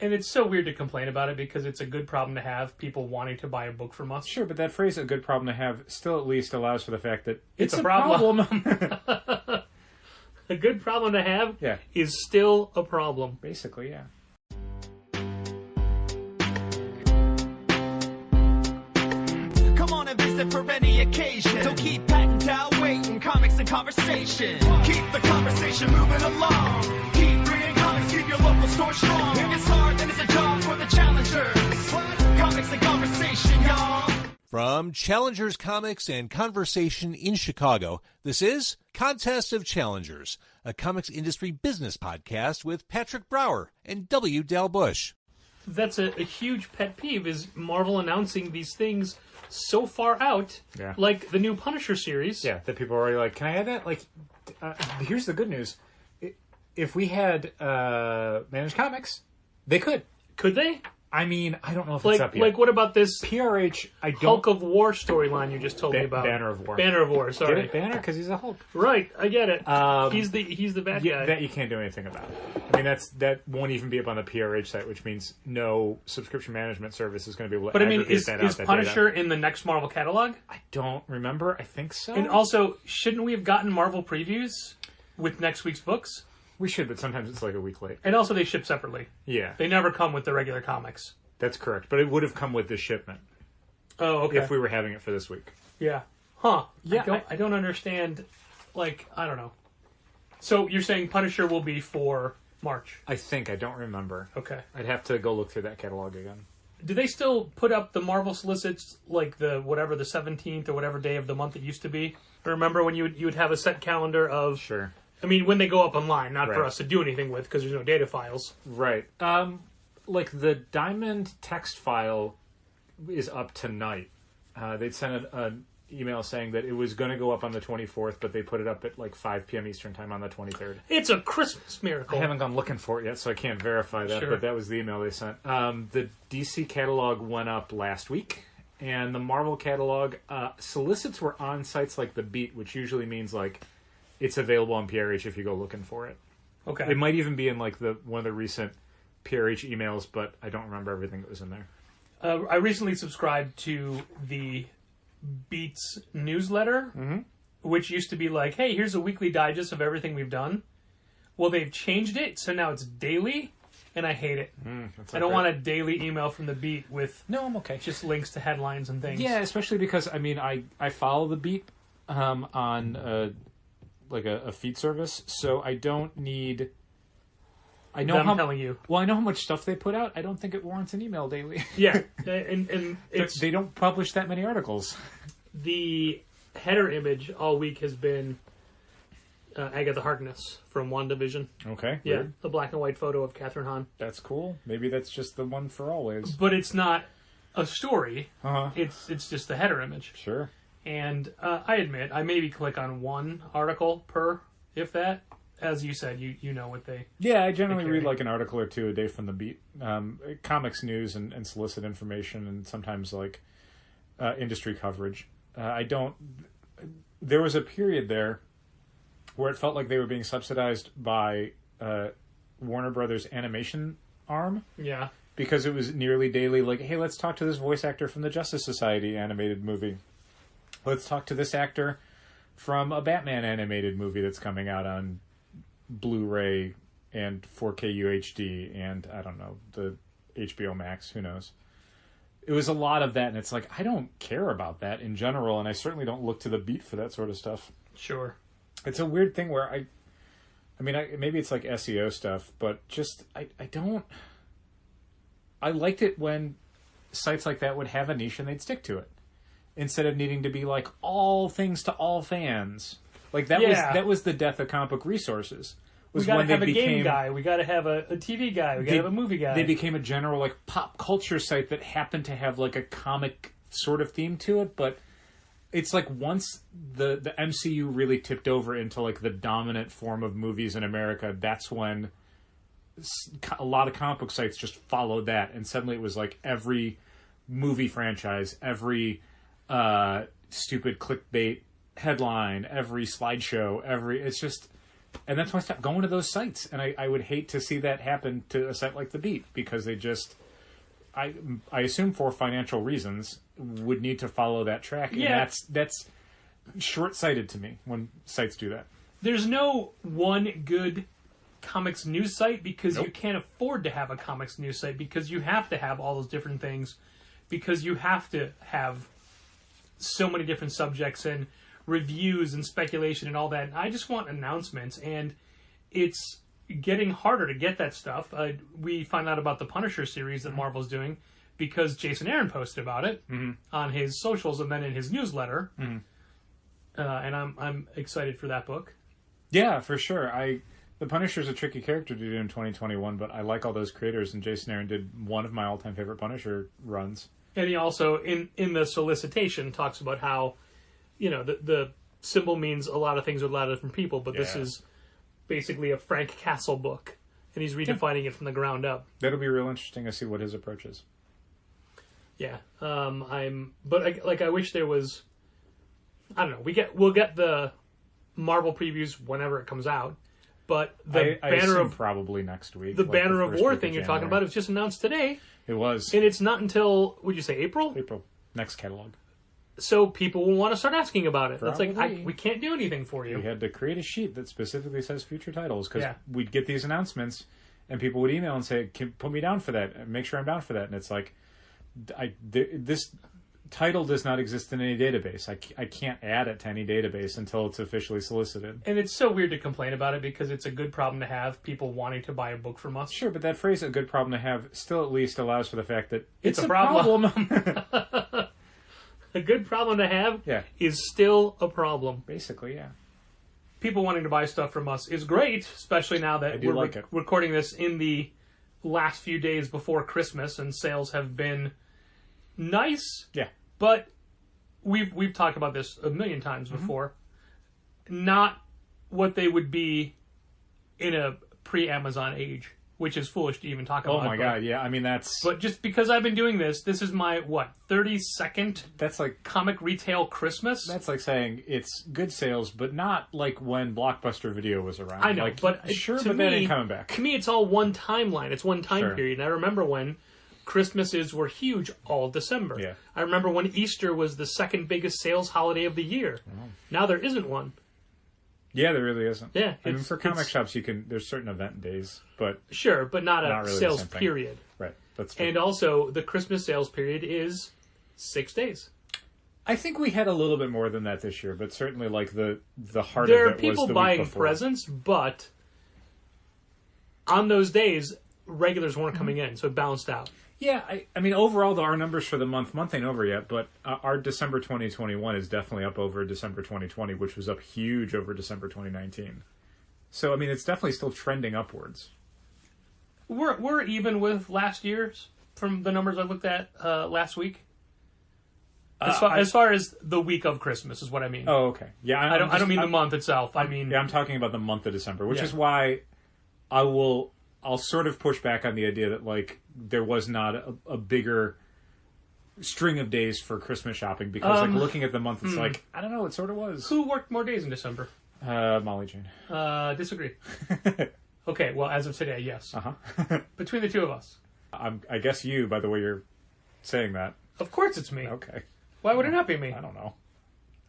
And it's so weird to complain about it because it's a good problem to have, people wanting to buy a book from us. Sure, but that phrase, a good problem to have, still at least allows for the fact that It's a problem. A good problem to have is still a problem. Basically, yeah. Come on and visit for any occasion. Don't keep patting down waiting. Comics and conversation. Keep the conversation moving along. Keep reading comics, keep your local store strong. If it's hard, then it's a job for the challengers. Comics and conversation, y'all. From Challengers Comics and Conversation in Chicago, this is Contest of Challengers, a comics industry business podcast with Patrick Brower and W. Dal Bush. That's a huge pet peeve, is Marvel announcing these things so far out, like the new Punisher series. Yeah, that people are already like, can I add that? Like, here's the good news. If we had Managed Comics, they could. Could they? I mean, I don't know if it's up yet. Like, what about this PRH, I don't... Hulk of War storyline you just told me about? Banner of War. Banner of War, sorry. Get it? Banner? Because he's a Hulk. Right, I get it. He's the bad guy. That you can't do anything about. I mean, that won't even be up on the PRH site, which means no subscription management service is going to be able to aggregate that out. Is Punisher in the next Marvel catalog? I don't remember. I think so. And also, shouldn't we have gotten Marvel previews with next week's books? We should, but sometimes it's like a week late. And also, they ship separately. Yeah. They never come with the regular comics. That's correct, but it would have come with the shipment. Oh, okay. If we were having it for this week. Yeah. Huh. Yeah. I don't understand, like, I don't know. So you're saying Punisher will be for March? I think. I don't remember. Okay. I'd have to go look through that catalog again. Do they still put up the Marvel solicits, like the 17th or whatever day of the month it used to be? Remember when you would have a set calendar of... Sure. I mean, when they go up online, not for us to do anything with, because there's no data files. Right. Like the Diamond text file is up tonight. They'd sent an email saying that it was going to go up on the 24th, but they put it up at like 5 p.m. Eastern time on the 23rd. It's a Christmas miracle. I haven't gone looking for it yet, so I can't verify that, but that was the email they sent. The DC catalog went up last week, and the Marvel catalog solicits were on sites like The Beat, which usually means like it's available on PRH if you go looking for it. Okay. It might even be in like one of the recent PRH emails, but I don't remember everything that was in there. I recently subscribed to the Beats newsletter, which used to be like, hey, here's a weekly digest of everything we've done. Well, they've changed it, so now it's daily, and I hate it. I don't want a daily email from the Beat with I'm okay. Just links to headlines and things. Yeah, especially because, I mean, I follow the Beat on like a feed service, so I don't need... I know telling you. Well, I know how much stuff they put out. I don't think it warrants an email daily. Yeah, and they don't publish that many articles. The header image all week has been Agatha Harkness from WandaVision. Okay. Yeah, weird. the black and white photo of Catherine Hahn. That's cool. Maybe that's just the one for always. But it's not a story. Uh-huh. It's just the header image. Sure. And I admit, I maybe click on one article per, if that. As you said, you know what they... Yeah, I generally read like an article or two a day from the Beat. Comics news and solicit information, and sometimes like industry coverage. I don't... There was a period there where it felt like they were being subsidized by Warner Brothers animation arm. Yeah. Because it was nearly daily, like, hey, let's talk to this voice actor from the Justice Society animated movie. Let's talk to this actor from a Batman animated movie that's coming out on Blu-ray and 4K UHD and, I don't know, the HBO Max, who knows. It was a lot of that, and it's like, I don't care about that in general, and I certainly don't look to the Beat for that sort of stuff. Sure. It's a weird thing where I mean, maybe it's like SEO stuff, but just, I don't... I liked it when sites like that would have a niche and they'd stick to it, instead of needing to be like all things to all fans. Like that was the death of comic book resources. We gotta have a game guy. We gotta have a TV guy. We gotta have a movie guy. They became a general like pop culture site that happened to have like a comic sort of theme to it, but it's like once the MCU really tipped over into like the dominant form of movies in America, that's when a lot of comic book sites just followed that, and suddenly it was like every movie franchise, every stupid clickbait headline, every slideshow, it's just And that's why I stopped going to those sites. And I would hate to see that happen to a site like The Beat, because they just, I assume for financial reasons, would need to follow that track. Yeah. And that's short-sighted to me when sites do that. There's no one good comics news site, because Nope. you can't afford to have a comics news site, because you have to have all those different things, because you have to have so many different subjects and reviews and speculation and all that. I just want announcements, and it's getting harder to get that stuff. We find out about the Punisher series that Marvel's doing because Jason Aaron posted about it on his socials and then in his newsletter. And I'm excited for that book. Yeah, for sure. The Punisher's a tricky character to do in 2021, but I like all those creators, and Jason Aaron did one of my all-time favorite Punisher runs. And he also, in the solicitation, talks about how, the symbol means a lot of things with a lot of different people, but this is basically a Frank Castle book, and he's redefining it from the ground up. That'll be real interesting to see what his approach is. Yeah, I wish there was. I don't know. We'll get the Marvel previews whenever it comes out, but the I Banner assume of probably next week. the like Banner the of first War week thing of you're talking January. about was just announced today, It was and it's not until would you say April? April next catalog. So people will want to start asking about it. It's like Probably. we can't do anything for you. We had to create a sheet that specifically says future titles, because Yeah. we'd get these announcements and people would email and say, put me down for that, make sure I'm down for that. And it's like, this title does not exist in any database. I can't add it to any database until it's officially solicited. And it's so weird to complain about it, because it's a good problem to have, people wanting to buy a book from us. Sure, but that phrase, a good problem to have, still at least allows for the fact that It's it's a a problem. problem. A good problem to have Yeah. is still a problem. Basically, yeah. People wanting to buy stuff from us is great, especially now that I do we're like it. recording this in the last few days before Christmas, and sales have been nice, Yeah. but we've talked about this a million times Mm-hmm. before. Not what they would be in a pre-Amazon age, which is foolish to even talk about. Oh my god, yeah. I mean, But just because I've been doing this is my, 32nd that's like comic retail Christmas? That's like saying it's good sales, but not like when Blockbuster Video was around. I know, like, but sure, to but me, that ain't coming back. To me, it's all one timeline. It's one time Sure. period. And I remember when Christmases were huge all December. Yeah. I remember when Easter was the second biggest sales holiday of the year. Now there isn't one. Yeah, there really isn't. Yeah, I mean, it's- for comic it's- shops, there's certain event days, but Sure, but not a Not really the sales same thing. period. right, that's true. And also, the Christmas sales period is 6 days. I think we had a little bit more than that this year, but certainly like the heart There of are it people was the buying week before. presents, but on those days, regulars weren't coming in, so it balanced out. Yeah, I mean, overall, our numbers for the month ain't over yet, but our December 2021 is definitely up over December 2020, which was up huge over December 2019. So, I mean, it's definitely still trending upwards. We're even with last year's from the numbers I looked at last week. As far as the week of Christmas is what I mean. Oh, okay. Yeah, I don't mean the month itself. I mean, Yeah, I'm talking about the month of December, which Yeah. is why I'll sort of push back on the idea that like there was not a bigger string of days for Christmas shopping, because like looking at the month, it's like I don't know, it sort of was. who worked more days in December? Molly Jane. Disagree. Okay, well, as of today, yes. Uh-huh. Between the two of us. I guess you, by the way you're saying that. Of course it's me. Okay. Why would it not be me? I don't know.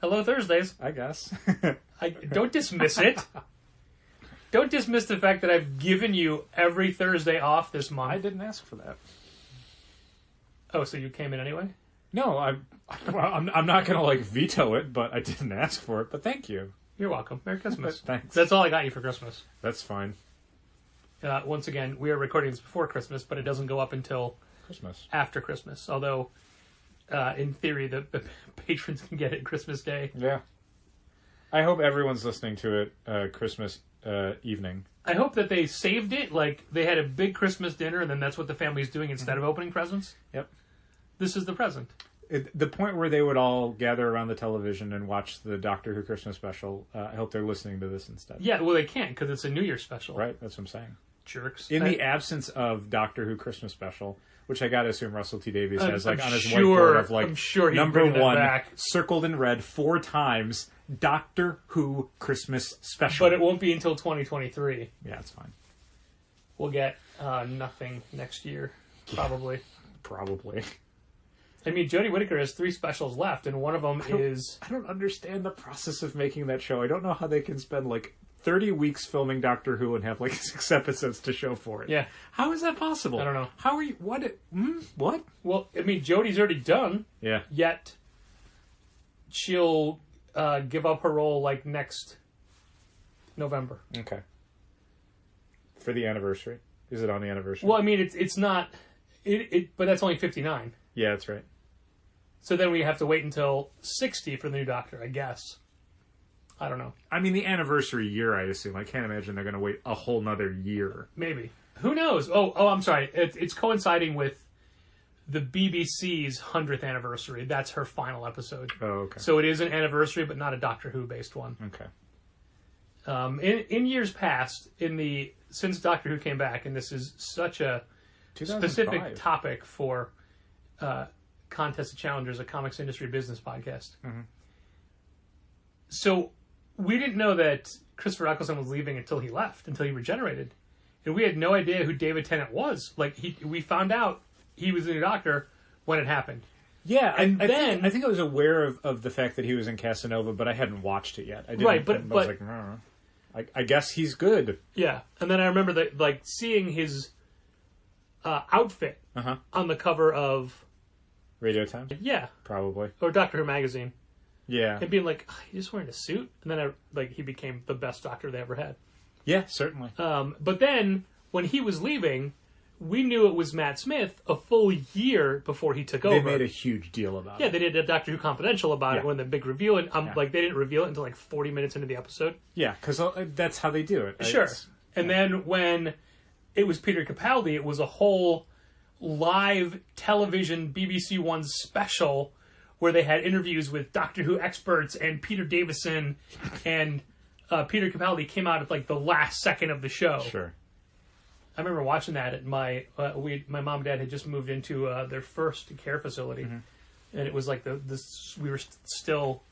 Hello, Thursdays. I guess. Don't dismiss it. Don't dismiss the fact that I've given you every Thursday off this month. I didn't ask for that. Oh, so you came in anyway? No, I'm not going to like veto it, but I didn't ask for it, but thank you. You're welcome. Merry Christmas. Thanks. That's all I got you for Christmas. That's fine. Once again, we are recording this before Christmas, but it doesn't go up until Christmas. after Christmas. Although, in theory, the patrons can get it Christmas Day. Yeah. I hope everyone's listening to it Christmas evening. I hope that they saved it, like they had a big Christmas dinner, and then that's what the family's doing instead of opening presents. Yep. This is the present. The point where they would all gather around the television and watch the Doctor Who Christmas special, I hope they're listening to this instead. Yeah, well, they can't because it's a New Year's special. Right? That's what I'm saying. Jerks. In the absence of Doctor Who Christmas special, which I gotta assume Russell T Davies has I'm on his sure- whiteboard of I'm sure he'd number bring that 1 back. circled in red 4 times, Doctor Who Christmas special. But it won't be until 2023. Yeah, it's fine. We'll get nothing next year, probably. Probably. I mean, Jodie Whittaker has 3 specials left, and one of them is... I don't understand the process of making that show. I don't know how they can spend 30 weeks filming Doctor Who and have 6 episodes to show for it. Yeah. How is that possible? I don't know. How are you... What? What? Well, I mean, Jodie's already done, Yeah. yet she'll give up her role, next November. Okay. For the anniversary? Is it on the anniversary? Well, I mean, it's not... but that's only 59. Yeah, that's right. So then we have to wait until 60 for the new Doctor, I guess. I don't know. I mean, the anniversary year, I assume. I can't imagine they're going to wait a whole nother year. Maybe. Who knows? Oh, I'm sorry. It's coinciding with the BBC's 100th anniversary. That's her final episode. Oh, okay. So it is an anniversary, but not a Doctor Who-based one. Okay. In years past, since Doctor Who came back, and this is such a 2005. specific topic for Contest of Challengers, a comics industry business podcast. Mm-hmm. So we didn't know that Christopher Eccleston was leaving until he left, until he regenerated. And we had no idea who David Tennant was. We found out he was the new Doctor when it happened. Yeah, And I then- think I was aware of the fact that he was in Casanova, but I hadn't watched it yet. I didn't, Right, but- I was I guess he's good. Yeah. And then I remember that, seeing his outfit Uh-huh. on the cover of, Radio Time? yeah, Probably. or Doctor Who magazine. Yeah. And being like, he's just wearing a suit? And then he became the best Doctor they ever had. Yeah, certainly. But then, when he was leaving, we knew it was Matt Smith a full year before he took over. They made a huge deal about Yeah, it. they did a Doctor Who Confidential about it Yeah. when the big reveal, and Yeah. they didn't reveal it until 40 minutes into the episode. Yeah, because that's how they do it. Sure. It's- And then when it was Peter Capaldi, it was a whole live television BBC One special where they had interviews with Doctor Who experts and Peter Davison, and Peter Capaldi came out at the last second of the show. Sure. I remember watching that at my mom and dad had just moved into their first care facility, and it was we were still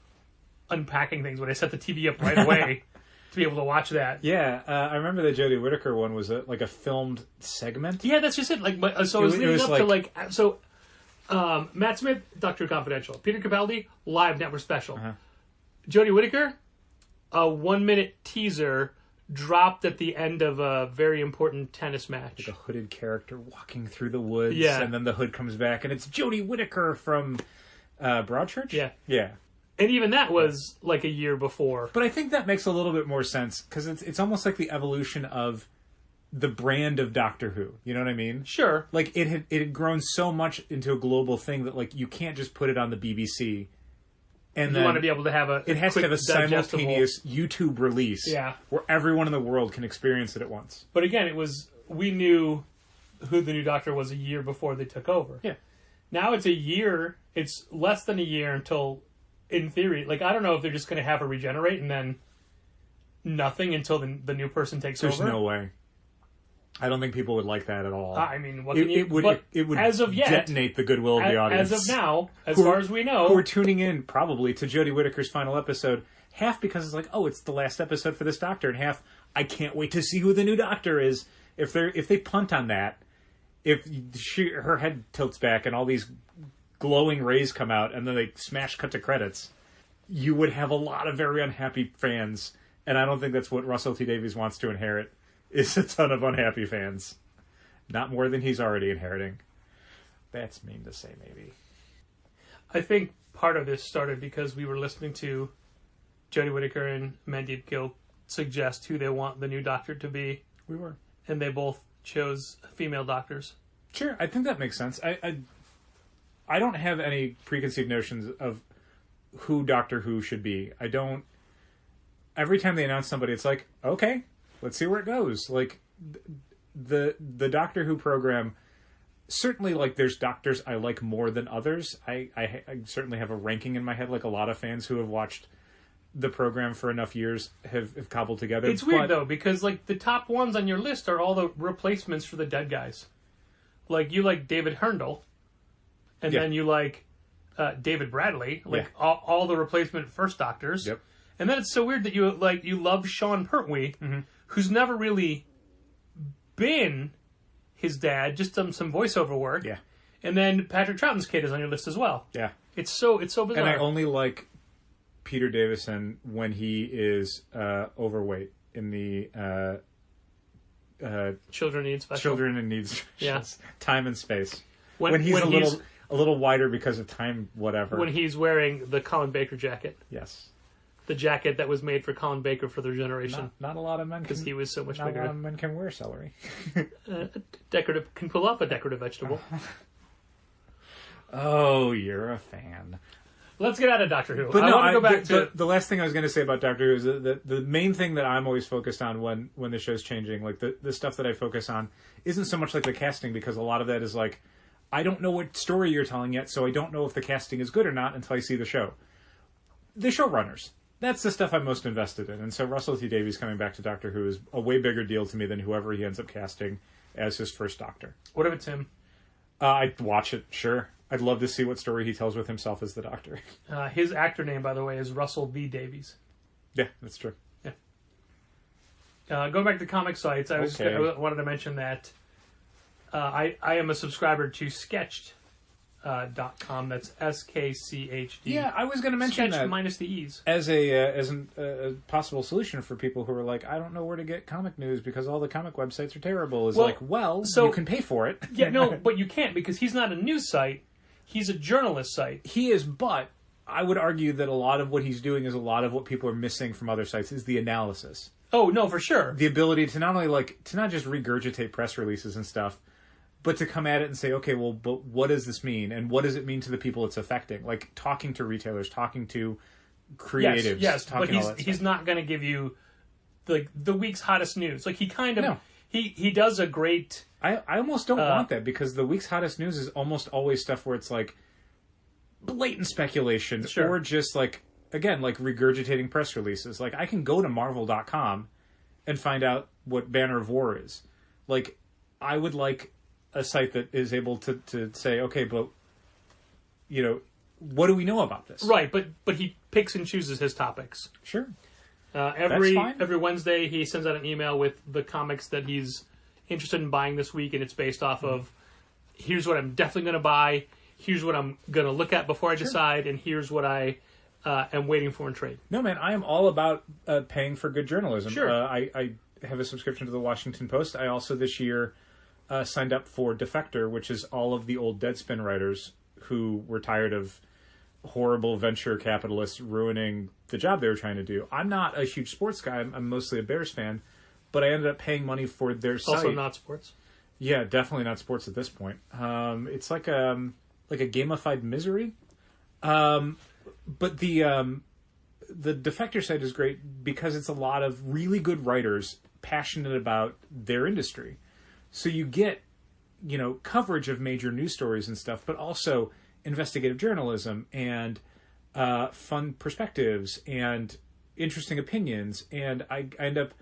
unpacking things when I set the TV up right away to be able to watch that. Yeah, I remember the Jodie Whittaker one was a filmed segment. Yeah, that's just it. So it was leading up to Matt Smith, Doctor Who Confidential, Peter Capaldi, live network special, Jodie Whittaker, a 1-minute teaser dropped at the end of a very important tennis match. A hooded character walking through the woods, Yeah. and then the hood comes back, and it's Jodie Whittaker from Broadchurch? Yeah. Yeah. And even that was a year before. But I think that makes a little bit more sense, because it's almost like the evolution of the brand of Doctor Who. You know what I mean? Sure. It had grown so much into a global thing that you can't just put it on the BBC. And You then want to be able to have it has to quick, have a digestible- simultaneous YouTube release, Yeah. where everyone in the world can experience it at once. But again, we knew who the new Doctor was a year before they took over. Yeah. Now it's a year. It's less than a year until, in theory, I don't know if they're just going to have her regenerate and then nothing until the new person takes There's over. no way. I don't think people would like that at all. I mean, what can you? It would but as of yet, detonate the goodwill of the audience. As of now, as Who- far as we know, who are tuning in probably to Jodie Whittaker's final episode, half because it's it's the last episode for this Doctor, and half I can't wait to see who the new Doctor is. If they punt on that, if her head tilts back and all these glowing rays come out, and then they smash cut to credits, you would have a lot of very unhappy fans, and I don't think that's what Russell T Davies wants to inherit. Is a ton of unhappy fans. Not more than he's already inheriting. That's mean to say, maybe. I think part of this started because we were listening to Jodie Whittaker and Mandeep Gill suggest who they want the new Doctor to be, We were. and they both chose female doctors. Sure, I think that makes sense. I don't have any preconceived notions of who Doctor Who should be. I don't... Every time they announce somebody, it's okay, let's see where it goes. The Doctor Who program, certainly, there's doctors I like more than others. I certainly have a ranking in my head, a lot of fans who have watched the program for enough years have cobbled together. It's weird, though, because, like, the top ones on your list are all the replacements for the dead guys. Like, you like David Herndl, and then you like David Bradley, like all the replacement First Doctors. Yep. And then it's so weird that you love Sean Pertwee, who's never really been his dad, just done some voiceover work. Yeah. And then Patrick Troughton's kid is on your list as well. Yeah. It's so bizarre. And I only like Peter Davison when he is overweight in the Children Need Special. Children in Need Yes. Time and Space. When he's a little wider because of time, whatever. When he's wearing the Colin Baker jacket. Yes. The jacket that was made for Colin Baker for their generation. Not a lot of men because he was so much bigger. Not a lot of men can wear celery. Can pull off a decorative vegetable. Oh, you're a fan. Let's get out of Doctor Who. But I want to go back to the last thing I was going to say about Doctor Who is that the main thing that I'm always focused on when the show's changing, like the stuff that I focus on, isn't so much like the casting, because a lot of that is like, I don't know what story you're telling yet, so I don't know if the casting is good or not until I see the show. The showrunners. That's the stuff I'm most invested in. And so Russell T Davies coming back to Doctor Who is a way bigger deal to me than whoever he ends up casting as his first Doctor. What if it's him? I'd watch it, sure. I'd love to see what story he tells with himself as the Doctor. His actor name, by the way, is Russell V. Davies. Yeah, that's true. Yeah. Going back to comic sites, I wanted to mention that I am a subscriber to Sketched. .com. That's SKCHD. Yeah, I was going to mention Sketch that minus the E's as a possible solution for people who are like, I don't know where to get comic news because all the comic websites are terrible. So you can pay for it. Yeah, no, but you can't, because he's not a news site. He's a journalist site. He is, but I would argue that a lot of what he's doing is a lot of what people are missing from other sites is the analysis. Oh, no, for sure. The ability to not only to not just regurgitate press releases and stuff, but to come at it and say, okay, well, but what does this mean? And what does it mean to the people it's affecting? Like, talking to retailers, talking to creatives. Yes, talking but he's not going to give you, like, the week's hottest news. Like, he kind of... No. He does a great... I almost don't want that, because the week's hottest news is almost always stuff where it's, like, blatant speculation. Sure. Or just, like, again, like, regurgitating press releases. Like, I can go to Marvel.com and find out what Banner of War is. Like, I would like a site that is able to say, okay, but, you know, what do we know about this? Right, but he picks and chooses his topics. Sure. Every Wednesday he sends out an email with the comics that he's interested in buying this week, and it's based off of, here's what I'm definitely going to buy, here's what I'm going to look at before I decide, and here's what I am waiting for in trade. No, man, I am all about paying for good journalism. Sure. I have a subscription to the Washington Post. I also this year signed up for Defector, which is all of the old Deadspin writers who were tired of horrible venture capitalists ruining the job they were trying to do. I'm not a huge sports guy. I'm mostly a Bears fan, but I ended up paying money for their site. Also not sports. Yeah, definitely not sports at this point. It's like a gamified misery. But the Defector site is great because it's a lot of really good writers passionate about their industry. So you get, you know, coverage of major news stories and stuff, but also investigative journalism and fun perspectives and interesting opinions. And I end up,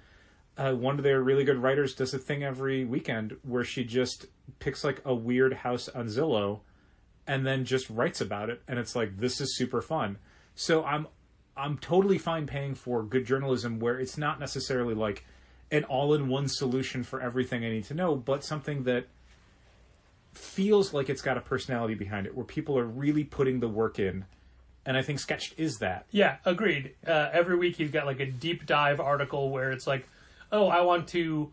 one of their really good writers does a thing every weekend where she just picks like a weird house on Zillow and then just writes about it. And it's like, this is super fun. So I'm totally fine paying for good journalism where it's not necessarily like an all-in-one solution for everything I need to know, but something that feels like it's got a personality behind it, where people are really putting the work in. And I think Sketched is that. Yeah, agreed. Every week he's got like a deep dive article where it's like, oh, I want to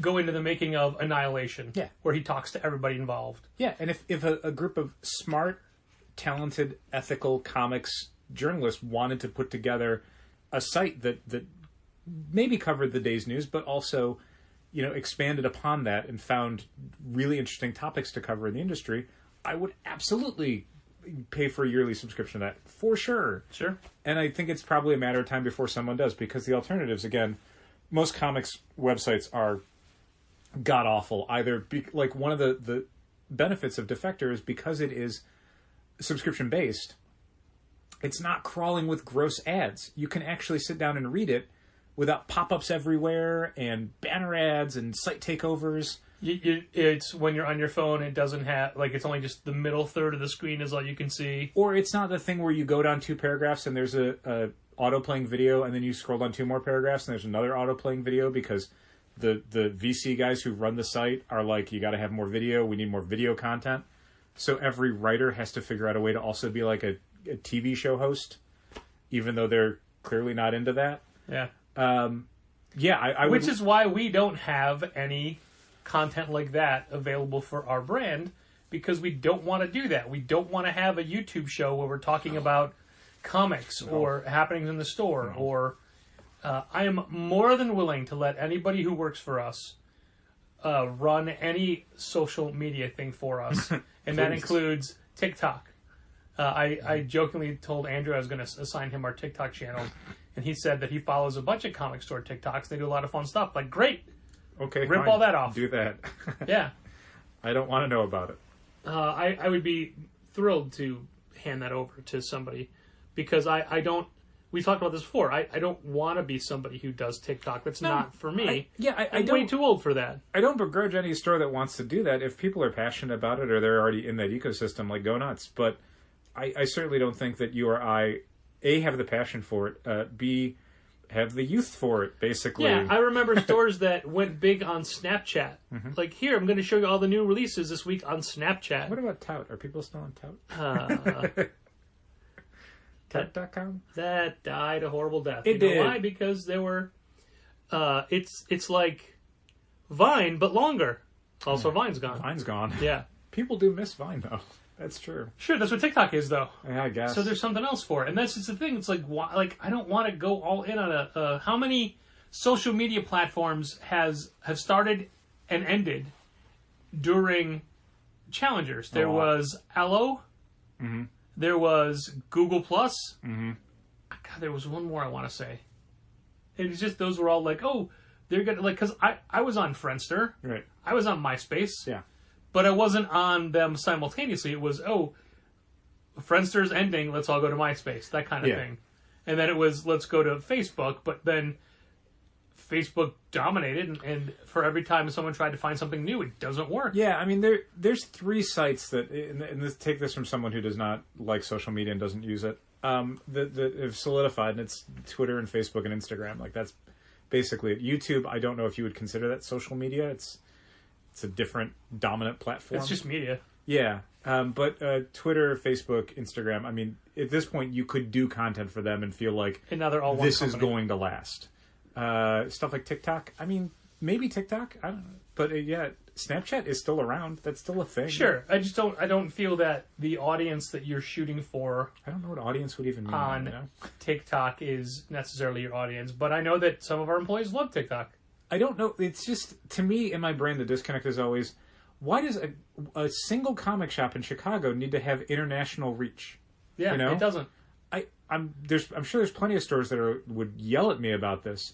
go into the making of Annihilation. Yeah. Where he talks to everybody involved. Yeah, and if a group of smart, talented, ethical comics journalists wanted to put together a site that maybe covered the day's news, but also, you know, expanded upon that and found really interesting topics to cover in the industry, I would absolutely pay for a yearly subscription to that, for sure. Sure. And I think it's probably a matter of time before someone does, because the alternatives, again, most comics websites are god-awful. Either, like, one of the benefits of Defector is because it is subscription-based, It's not crawling with gross ads. You can actually sit down and read it without pop-ups everywhere and banner ads and site takeovers. It's when you're on your phone, it doesn't have, like, it's only just the middle third of the screen is all you can see. Or it's not the thing where you go down 2 paragraphs and there's a auto-playing video, and then you scroll down 2 more paragraphs and there's another auto-playing video, because the VC guys who run the site are like, you got to have more video, we need more video content. So every writer has to figure out a way to also be like a TV show host, even though they're clearly not into that. Yeah. I Which is why we don't have any content like that available for our brand, because we don't want to do that. We don't want to have a YouTube show where we're talking about comics or happenings in the store. Or I am more than willing to let anybody who works for us run any social media thing for us, and that includes TikTok. I jokingly told Andrew I was going to assign him our TikTok channel, and he said that he follows a bunch of comic store TikToks. They do a lot of fun stuff. Like, great. Okay, rip fine. all that off. Do that. Yeah. I don't want to know about it. I would be thrilled to hand that over to somebody, because I don't. We talked about this before. I don't want to be somebody who does TikTok. That's not for me. I'm way too old for that. I don't begrudge any store that wants to do that. If people are passionate about it or they're already in that ecosystem, like, go nuts. But I certainly don't think that you or I, A, have the passion for it, B, have the youth for it, basically. Yeah, I remember stores that went big on Snapchat. Mm-hmm. Like, here, I'm going to show you all the new releases this week on Snapchat. What about Tout? Are people still on Tout? Tout.com? That died a horrible death. It did. You know why? Because there were... it's like Vine, but longer. Also, Vine's gone. Vine's gone. Yeah. People do miss Vine, though. That's true. Sure, that's what TikTok is, though. Yeah, I guess. So there's something else for it. And that's just the thing. It's like, I don't want to go all in on a... how many social media platforms have started and ended during Challengers? There was Allo. Mm-hmm. There was Google Plus. Mm-hmm. God, there was one more I want to say. It's just, those were all like, oh, they're going to... Like, because I was on Friendster. Right. I was on MySpace. Yeah. But I wasn't on them simultaneously. It was, Friendster's ending, let's all go to MySpace, that kind of thing. And then it was, let's go to Facebook, but then Facebook dominated, and for every time someone tried to find something new, it doesn't work. Yeah, I mean, there's 3 sites that, and take this from someone who does not like social media and doesn't use it, that have solidified, and it's Twitter and Facebook and Instagram. Like, that's basically it. YouTube, I don't know if you would consider that social media. It's a different dominant platform. It's just media. Yeah. But Twitter, Facebook, Instagram, I mean, at this point, you could do content for them and feel like and now they're all one this company. is going to last. Stuff like TikTok, I mean, maybe TikTok, I don't know. But Snapchat is still around. That's still a thing. Sure. I don't feel that the audience that you're shooting for... I don't know what audience would even mean. On TikTok is necessarily your audience. But I know that some of our employees love TikTok. I don't know. It's just, to me, in my brain, the disconnect is always, why does a single comic shop in Chicago need to have international reach? Yeah, you know? It doesn't. I'm sure there's plenty of stores that would yell at me about this,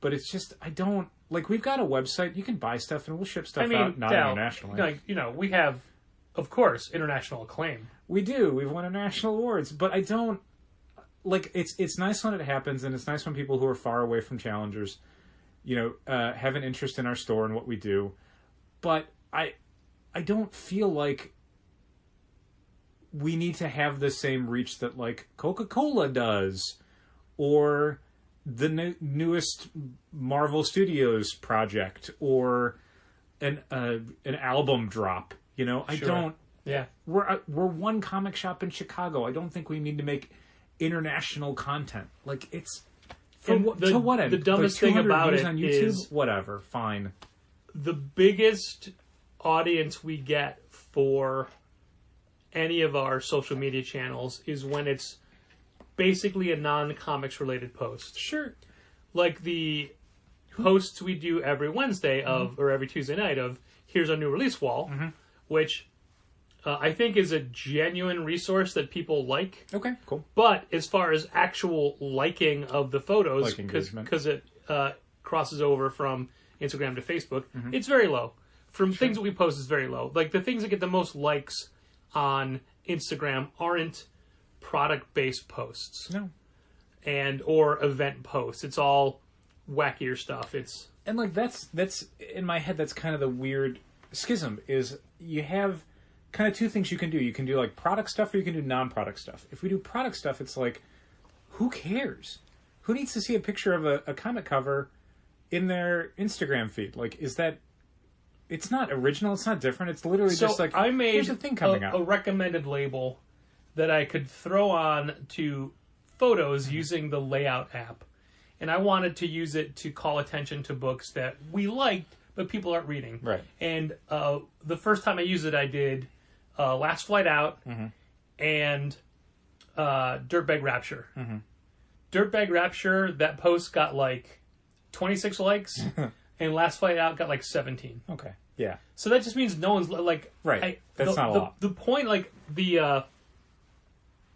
but it's just, I don't, like, we've got a website, you can buy stuff and we'll ship stuff out, not internationally. Like, we have, of course, international acclaim. We do. We've won national awards, but I don't, like, it's nice when it happens, and it's nice when people who are far away from Challengers have an interest in our store and what we do. But I don't feel like we need to have the same reach that, like, Coca-Cola does, or the newest Marvel Studios project, or an album drop. I don't. Yeah, we're one comic shop in Chicago. I don't think we need to make international content. Like, it's. To what end? The dumbest thing about it on YouTube? Is whatever. Fine. The biggest audience we get for any of our social media channels is when it's basically a non-comics related post. Sure. Like the posts we do every Wednesday or every Tuesday night of here's our new release wall, which I think is a genuine resource that people like. Okay, cool. But as far as actual liking of the photos, because it crosses over from Instagram to Facebook, it's very low. From things that we post, is very low. Like, the things that get the most likes on Instagram aren't product-based posts. No. Or event posts. It's all wackier stuff. And like that's in my head. That's kind of the weird schism. Is you have kind of two things you can do. You can do like product stuff, or you can do non-product stuff. If we do product stuff, it's like, who cares? Who needs to see a picture of a comic cover in their Instagram feed? Like, is that? It's not original. It's not different. It's literally just like, I made here's a thing coming out. A recommended label that I could throw on to photos using the Layout app. And I wanted to use it to call attention to books that we liked, but people aren't reading. Right. And the first time I used it, I did Last Flight Out and Dirtbag Rapture. Dirtbag Rapture, that post got like 26 likes, and Last Flight Out got like 17. Okay. Yeah. So that just means no one's like... Right. That's not a lot. The point, like, the...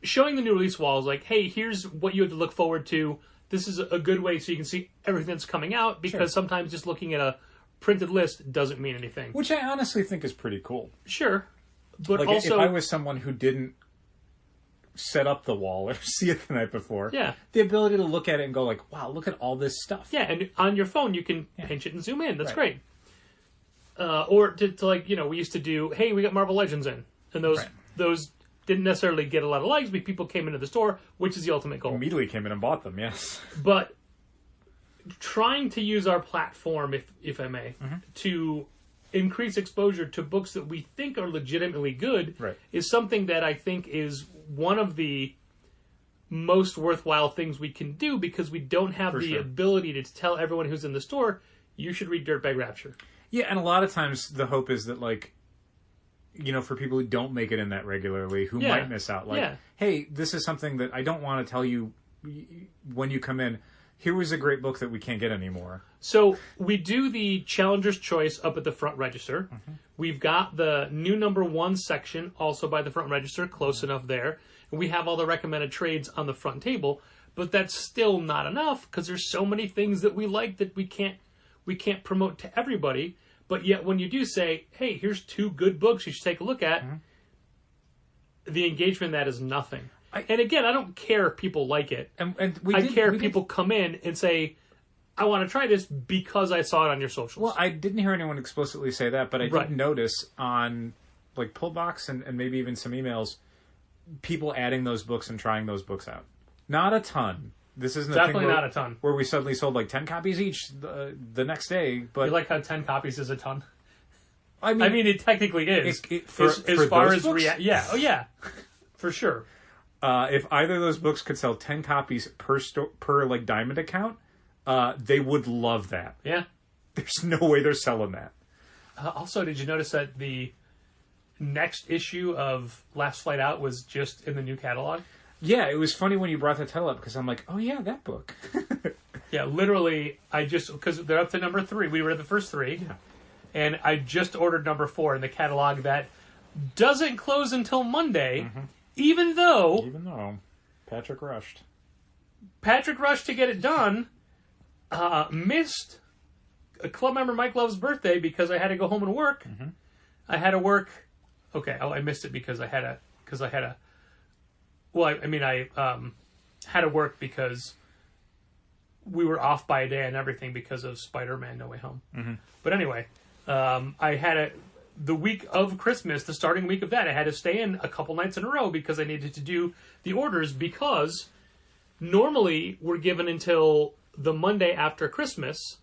showing the new release wall is like, hey, here's what you have to look forward to. This is a good way so you can see everything that's coming out, because sometimes just looking at a printed list doesn't mean anything. Which I honestly think is pretty cool. Sure. But like, also... if I was someone who didn't set up the wall or see it the night before, the ability to look at it and go like, wow, look at all this stuff. Yeah, and on your phone you can pinch it and zoom in. That's great. Or to like, you know, we used to do, hey, we got Marvel Legends in. And those didn't necessarily get a lot of likes, but people came into the store, which is the ultimate goal. Immediately came in and bought them, yes. But trying to use our platform, if I may, to increase exposure to books that we think are legitimately good is something that I think is one of the most worthwhile things we can do, because we don't have the ability to tell everyone who's in the store, you should read Dirtbag Rapture. Yeah, and a lot of times the hope is that, like, you know, for people who don't make it in that regularly, who might miss out, like, hey, this is something that I don't want to tell you when you come in. Here was a great book that we can't get anymore. So we do the Challenger's Choice up at the front register. We've got the new #1 section also by the front register, close enough there. And we have all the recommended trades on the front table. But that's still not enough, because there's so many things that we like that we can't promote to everybody. But yet when you do say, hey, here's 2 good books you should take a look at, the engagement in that is nothing. And again, I don't care if people like it. I care if people come in and say, I want to try this because I saw it on your socials. Well, I didn't hear anyone explicitly say that, but I did notice on like Pullbox and maybe even some emails, people adding those books and trying those books out. Not a ton. This isn't definitely not a ton. Where we suddenly sold like 10 copies each the next day. But you like how 10 copies is a ton? I mean, it technically is. As far as yeah, for sure. If either of those books could sell 10 copies per like Diamond account, they would love that. Yeah. There's no way they're selling that. Also, did you notice that the next issue of Last Flight Out was just in the new catalog? Yeah, it was funny when you brought that title up, because I'm like, oh yeah, that book. Yeah, literally, because they're up to #3. We read the first 3. Yeah. And I just ordered #4 in the catalog that doesn't close until Monday, even though Patrick rushed to get it done, missed a club member Mike Love's birthday because I had to go home and work. I had to work. Okay, I missed it because I had a. Well, I had to work because we were off by a day and everything because of Spider-Man No Way Home. But anyway, I had the week of Christmas, the starting week of that, I had to stay in a couple nights in a row because I needed to do the orders, because normally we're given until the Monday after Christmas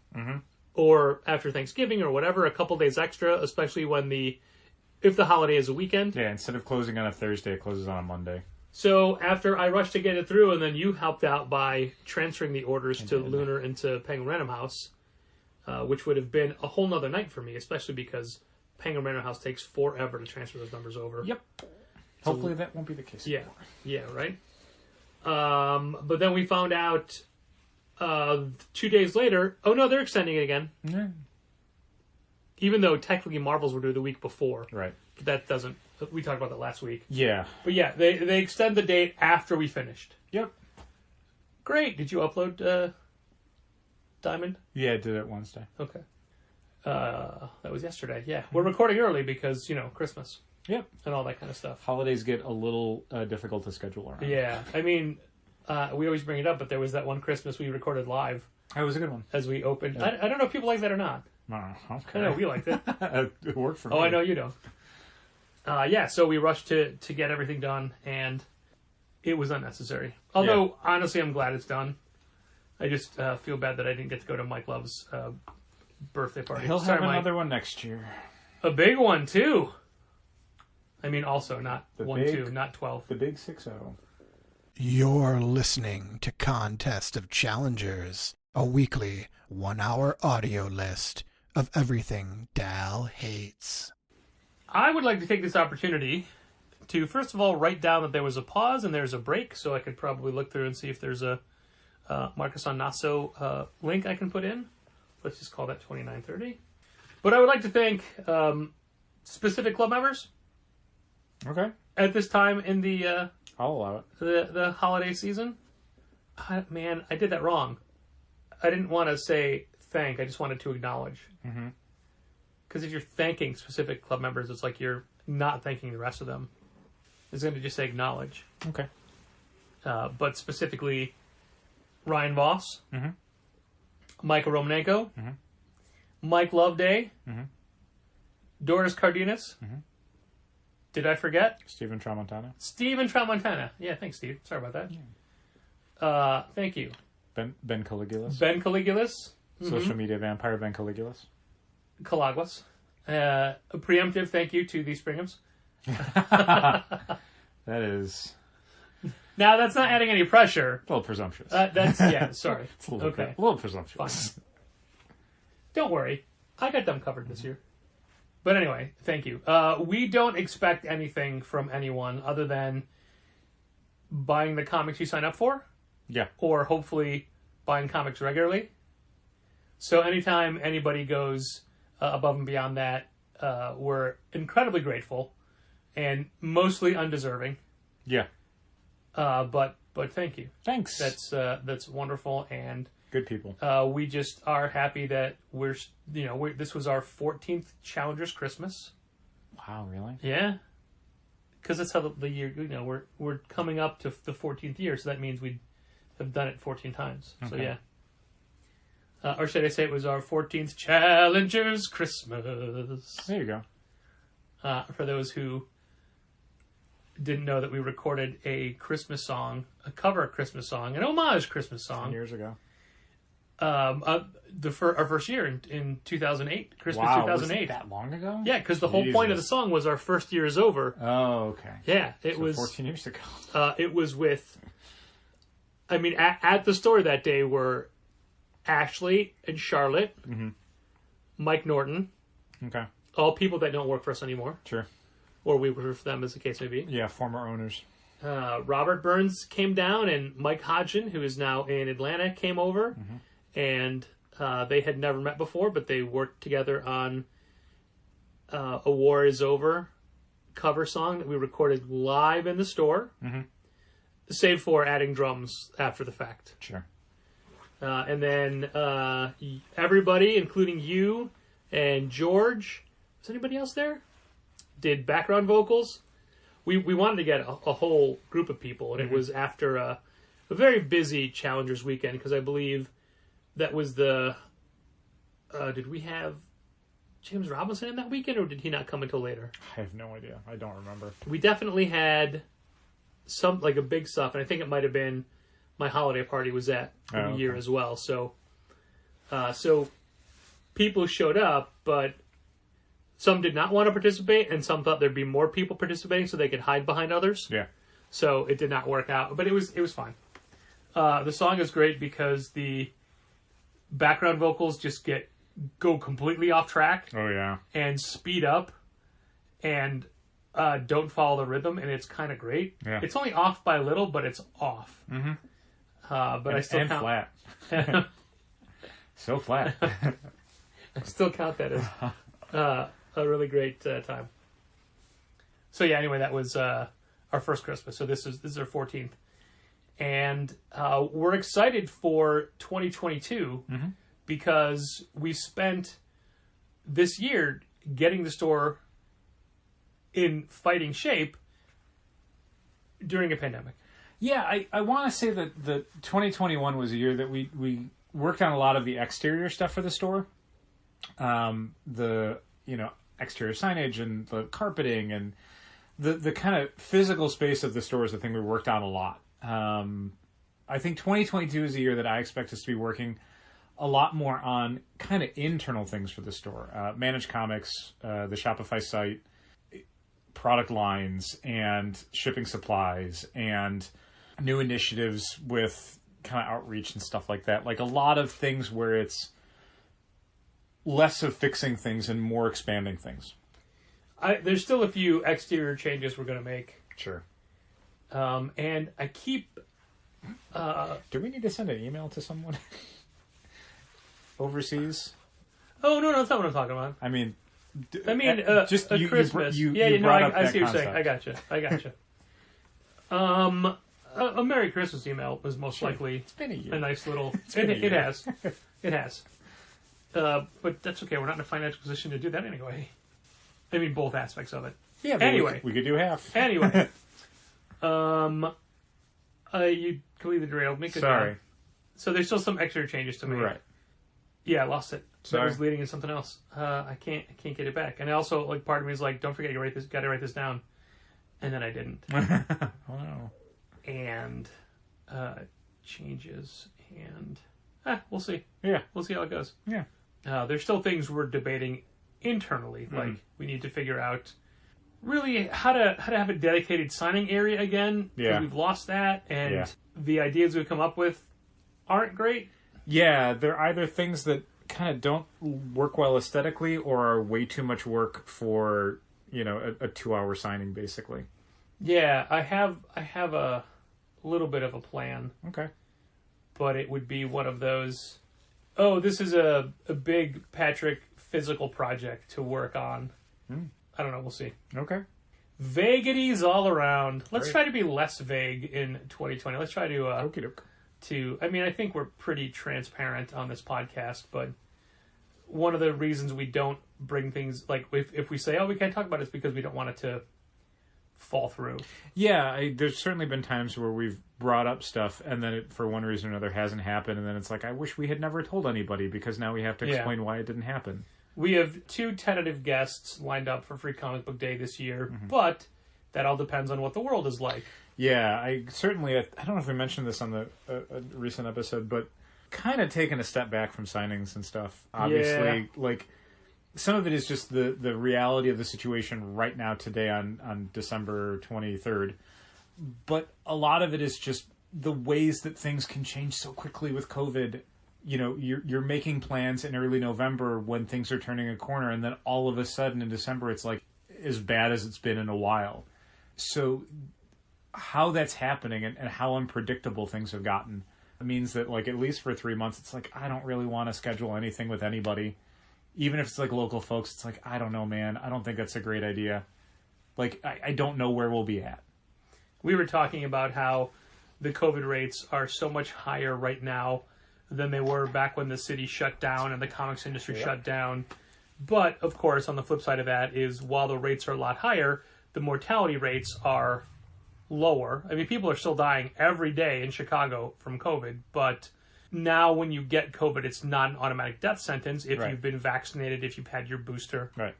or after Thanksgiving or whatever, a couple days extra, especially if the holiday is a weekend. Yeah, instead of closing on a Thursday, it closes on a Monday. So after I rushed to get it through, and then you helped out by transferring the orders to Lunar and to Penguin Random House, which would have been a whole nother night for me, especially because Penguin Random House takes forever to transfer those numbers over. Yep. Hopefully that won't be the case anymore. Yeah, right? But then we found out 2 days later, oh no, they're extending it again. Even though technically Marvels were due the week before. Right. But that doesn't... We talked about that last week. Yeah. But yeah, they extend the date after we finished. Yep. Great. Did you upload Diamond? Yeah, I did it Wednesday. Okay. That was yesterday. Yeah. We're recording early because, Christmas. Yep. and all that kind of stuff. Holidays get a little difficult to schedule around. Yeah, I mean, we always bring it up, but there was that one Christmas we recorded live That was a good one. as we opened. I don't know if people like that or not. Okay. I know we liked it. It worked for me. Oh, I know you don't. Yeah, so we rushed to get everything done, and it was unnecessary. Although, honestly, I'm glad it's done. I just feel bad that I didn't get to go to Mike Love's birthday party. He'll Sorry, have Mike. another one next year. A big one, too. I mean, also, not The 1, big- 2, not 12. The big 6-0. You're listening to Contest of Challengers, a weekly 1-hour audio list of everything Dal hates. I would like to take this opportunity to, first of all, write down that there was a pause and there's a break, so I could probably look through and see if there's a Markisan Naso link I can put in. Let's just call that 2930. But I would like to thank specific club members Okay. at this time in the I'll allow it. the holiday season. Man, I did that wrong. I didn't want to say thank. I just wanted to acknowledge. Because if you're thanking specific club members, it's like you're not thanking the rest of them. It's going to just say acknowledge. Okay. But specifically, Ryan Voss, Michael Romanenko, Mike Loveday, Doris Cardenas. Did I forget? Steven Tramontana. Steven Tramontana. Yeah, thanks, Steve. Sorry about that. Thank you. Ben Caligulus. Ben Caligulus. Social media vampire Ben Caligulus. Calaguas. A preemptive thank you to the Springhams. That is Now, that's not adding any pressure. a little presumptuous. Yeah, sorry. It's a little, Okay. a little presumptuous. Fine. Don't worry. I got them covered this year. But anyway, thank you. We don't expect anything from anyone other than buying the comics you sign up for, Yeah. or hopefully buying comics regularly. So anytime anybody goes above and beyond that, we're incredibly grateful and mostly undeserving. Yeah. But thank you. Thanks. That's wonderful, and good people. we just are happy that this was our 14th Challengers Christmas. Wow, really? Yeah, because that's how the year. We're coming up to the 14th year, so that means we have done it 14 times. So Okay. yeah. Or should I say it was our 14th Challengers Christmas? There you go. For those who didn't know that we recorded a Christmas song, a cover Christmas song, an homage Christmas 10 song. years ago. Our first year in 2008, Christmas Wow, 2008. was it that long ago? Yeah, because the whole point of the Jesus. song was our first year is over. Oh, okay. Yeah, it So was 14 years ago. It was with. I mean, at the store that day were Ashley and Charlotte, Mike Norton, Okay. all people that don't work for us anymore, Sure. or we work for them, as the case may be. Yeah, former owners. Robert Burns came down, and Mike Hodgson, who is now in Atlanta, came over, and they had never met before, but they worked together on A War Is Over cover song that we recorded live in the store, save for adding drums after the fact. Sure. And then everybody, including you and George, was anybody else there? Did background vocals. We wanted to get a whole group of people, and it was after a very busy Challengers weekend, because I believe that was the... did we have James Robinson in that weekend, or did he not come until later? I have no idea. I don't remember. We definitely had some, like, a big stuff, and I think it might have been my holiday party was that year as well. So people showed up, but some did not want to participate, and some thought there'd be more people participating so they could hide behind others. Yeah. So it did not work out, but it was fine. The song is great because the background vocals just go completely off track Oh, yeah. and speed up and don't follow the rhythm, and it's kind of great. Yeah. It's only off by a little, but it's off. Mm-hmm. But I still count flat. So flat. I still count that as a really great time. So yeah, anyway, that was our first Christmas. So this is our 14th, and we're excited for 2022 because we spent this year getting the store in fighting shape during a pandemic. Yeah, I want to say that the 2021 was a year that we worked on a lot of the exterior stuff for the store. The, exterior signage and the carpeting and the kind of physical space of the store is the thing we worked on a lot. I think 2022 is a year that I expect us to be working a lot more on kind of internal things for the store. Manage comics, the Shopify site, product lines, and shipping supplies, and new initiatives with kind of outreach and stuff like that. Like a lot of things where it's less of fixing things and more expanding things. There's still a few exterior changes we're going to make. Sure. And I keep... Do we need to send an email to someone overseas? Oh, no, that's not what I'm talking about. I mean, just a Christmas. You I see that what you're concept. saying. I gotcha. A Merry Christmas email was most likely It's been a year. a nice little... been a It year. has. It has. But that's okay. We're not in a financial position to do that anyway. I mean, both aspects of it. Yeah, but Anyway. we could do half. Anyway. You completely derailed me. Sorry. So there's still some extra changes to make. Right. Yeah, I lost it. Sorry. That was leading into something else. I can't get it back. And also, like, part of me is like, don't forget, got to write this down. And then I didn't. Oh, no. And changes and we'll see. Yeah. We'll see how it goes. Yeah. There's still things we're debating internally. Like, we need to figure out really how to have a dedicated signing area again. Because Yeah. we've lost that. And Yeah. the ideas we've come up with aren't great. Yeah, they're either things that kind of don't work well aesthetically or are way too much work for, a 2-hour signing, basically. Yeah, I have a little bit of a plan, Okay. but it would be one of those, this is a big Patrick physical project to work on. I don't know, we'll see. Okay. Vagities all around. Let's Great. try to be less vague in 2020. Let's try to, Okie doke. I think we're pretty transparent on this podcast, but one of the reasons we don't bring things, like, if we say, we can't talk about it, it's because we don't want it to fall through. Yeah, there's certainly been times where we've brought up stuff and then it, for one reason or another, hasn't happened, and then it's like, I wish we had never told anybody because now we have to explain why it didn't happen. We have 2 tentative guests lined up for Free Comic Book Day this year, but that all depends on what the world is like. Yeah, I don't know if we mentioned this on the a recent episode, but kind of taking a step back from signings and stuff. Obviously, like, some of it is just the reality of the situation right now today on December 23rd. But a lot of it is just the ways that things can change so quickly with COVID. You're making plans in early November when things are turning a corner, and then all of a sudden in December it's like as bad as it's been in a while. So how that's happening and how unpredictable things have gotten means that, like, at least for 3 months, it's like, I don't really want to schedule anything with anybody. Even if it's like local folks, it's like, I don't know, man. I don't think that's a great idea. Like, I don't know where we'll be at. We were talking about how the COVID rates are so much higher right now than they were back when the city shut down and the comics industry shut down. But, of course, on the flip side of that is, while the rates are a lot higher, the mortality rates are lower. I mean, people are still dying every day in Chicago from COVID, but now when you get COVID, it's not an automatic death sentence if you've been vaccinated, if you've had your booster. Right.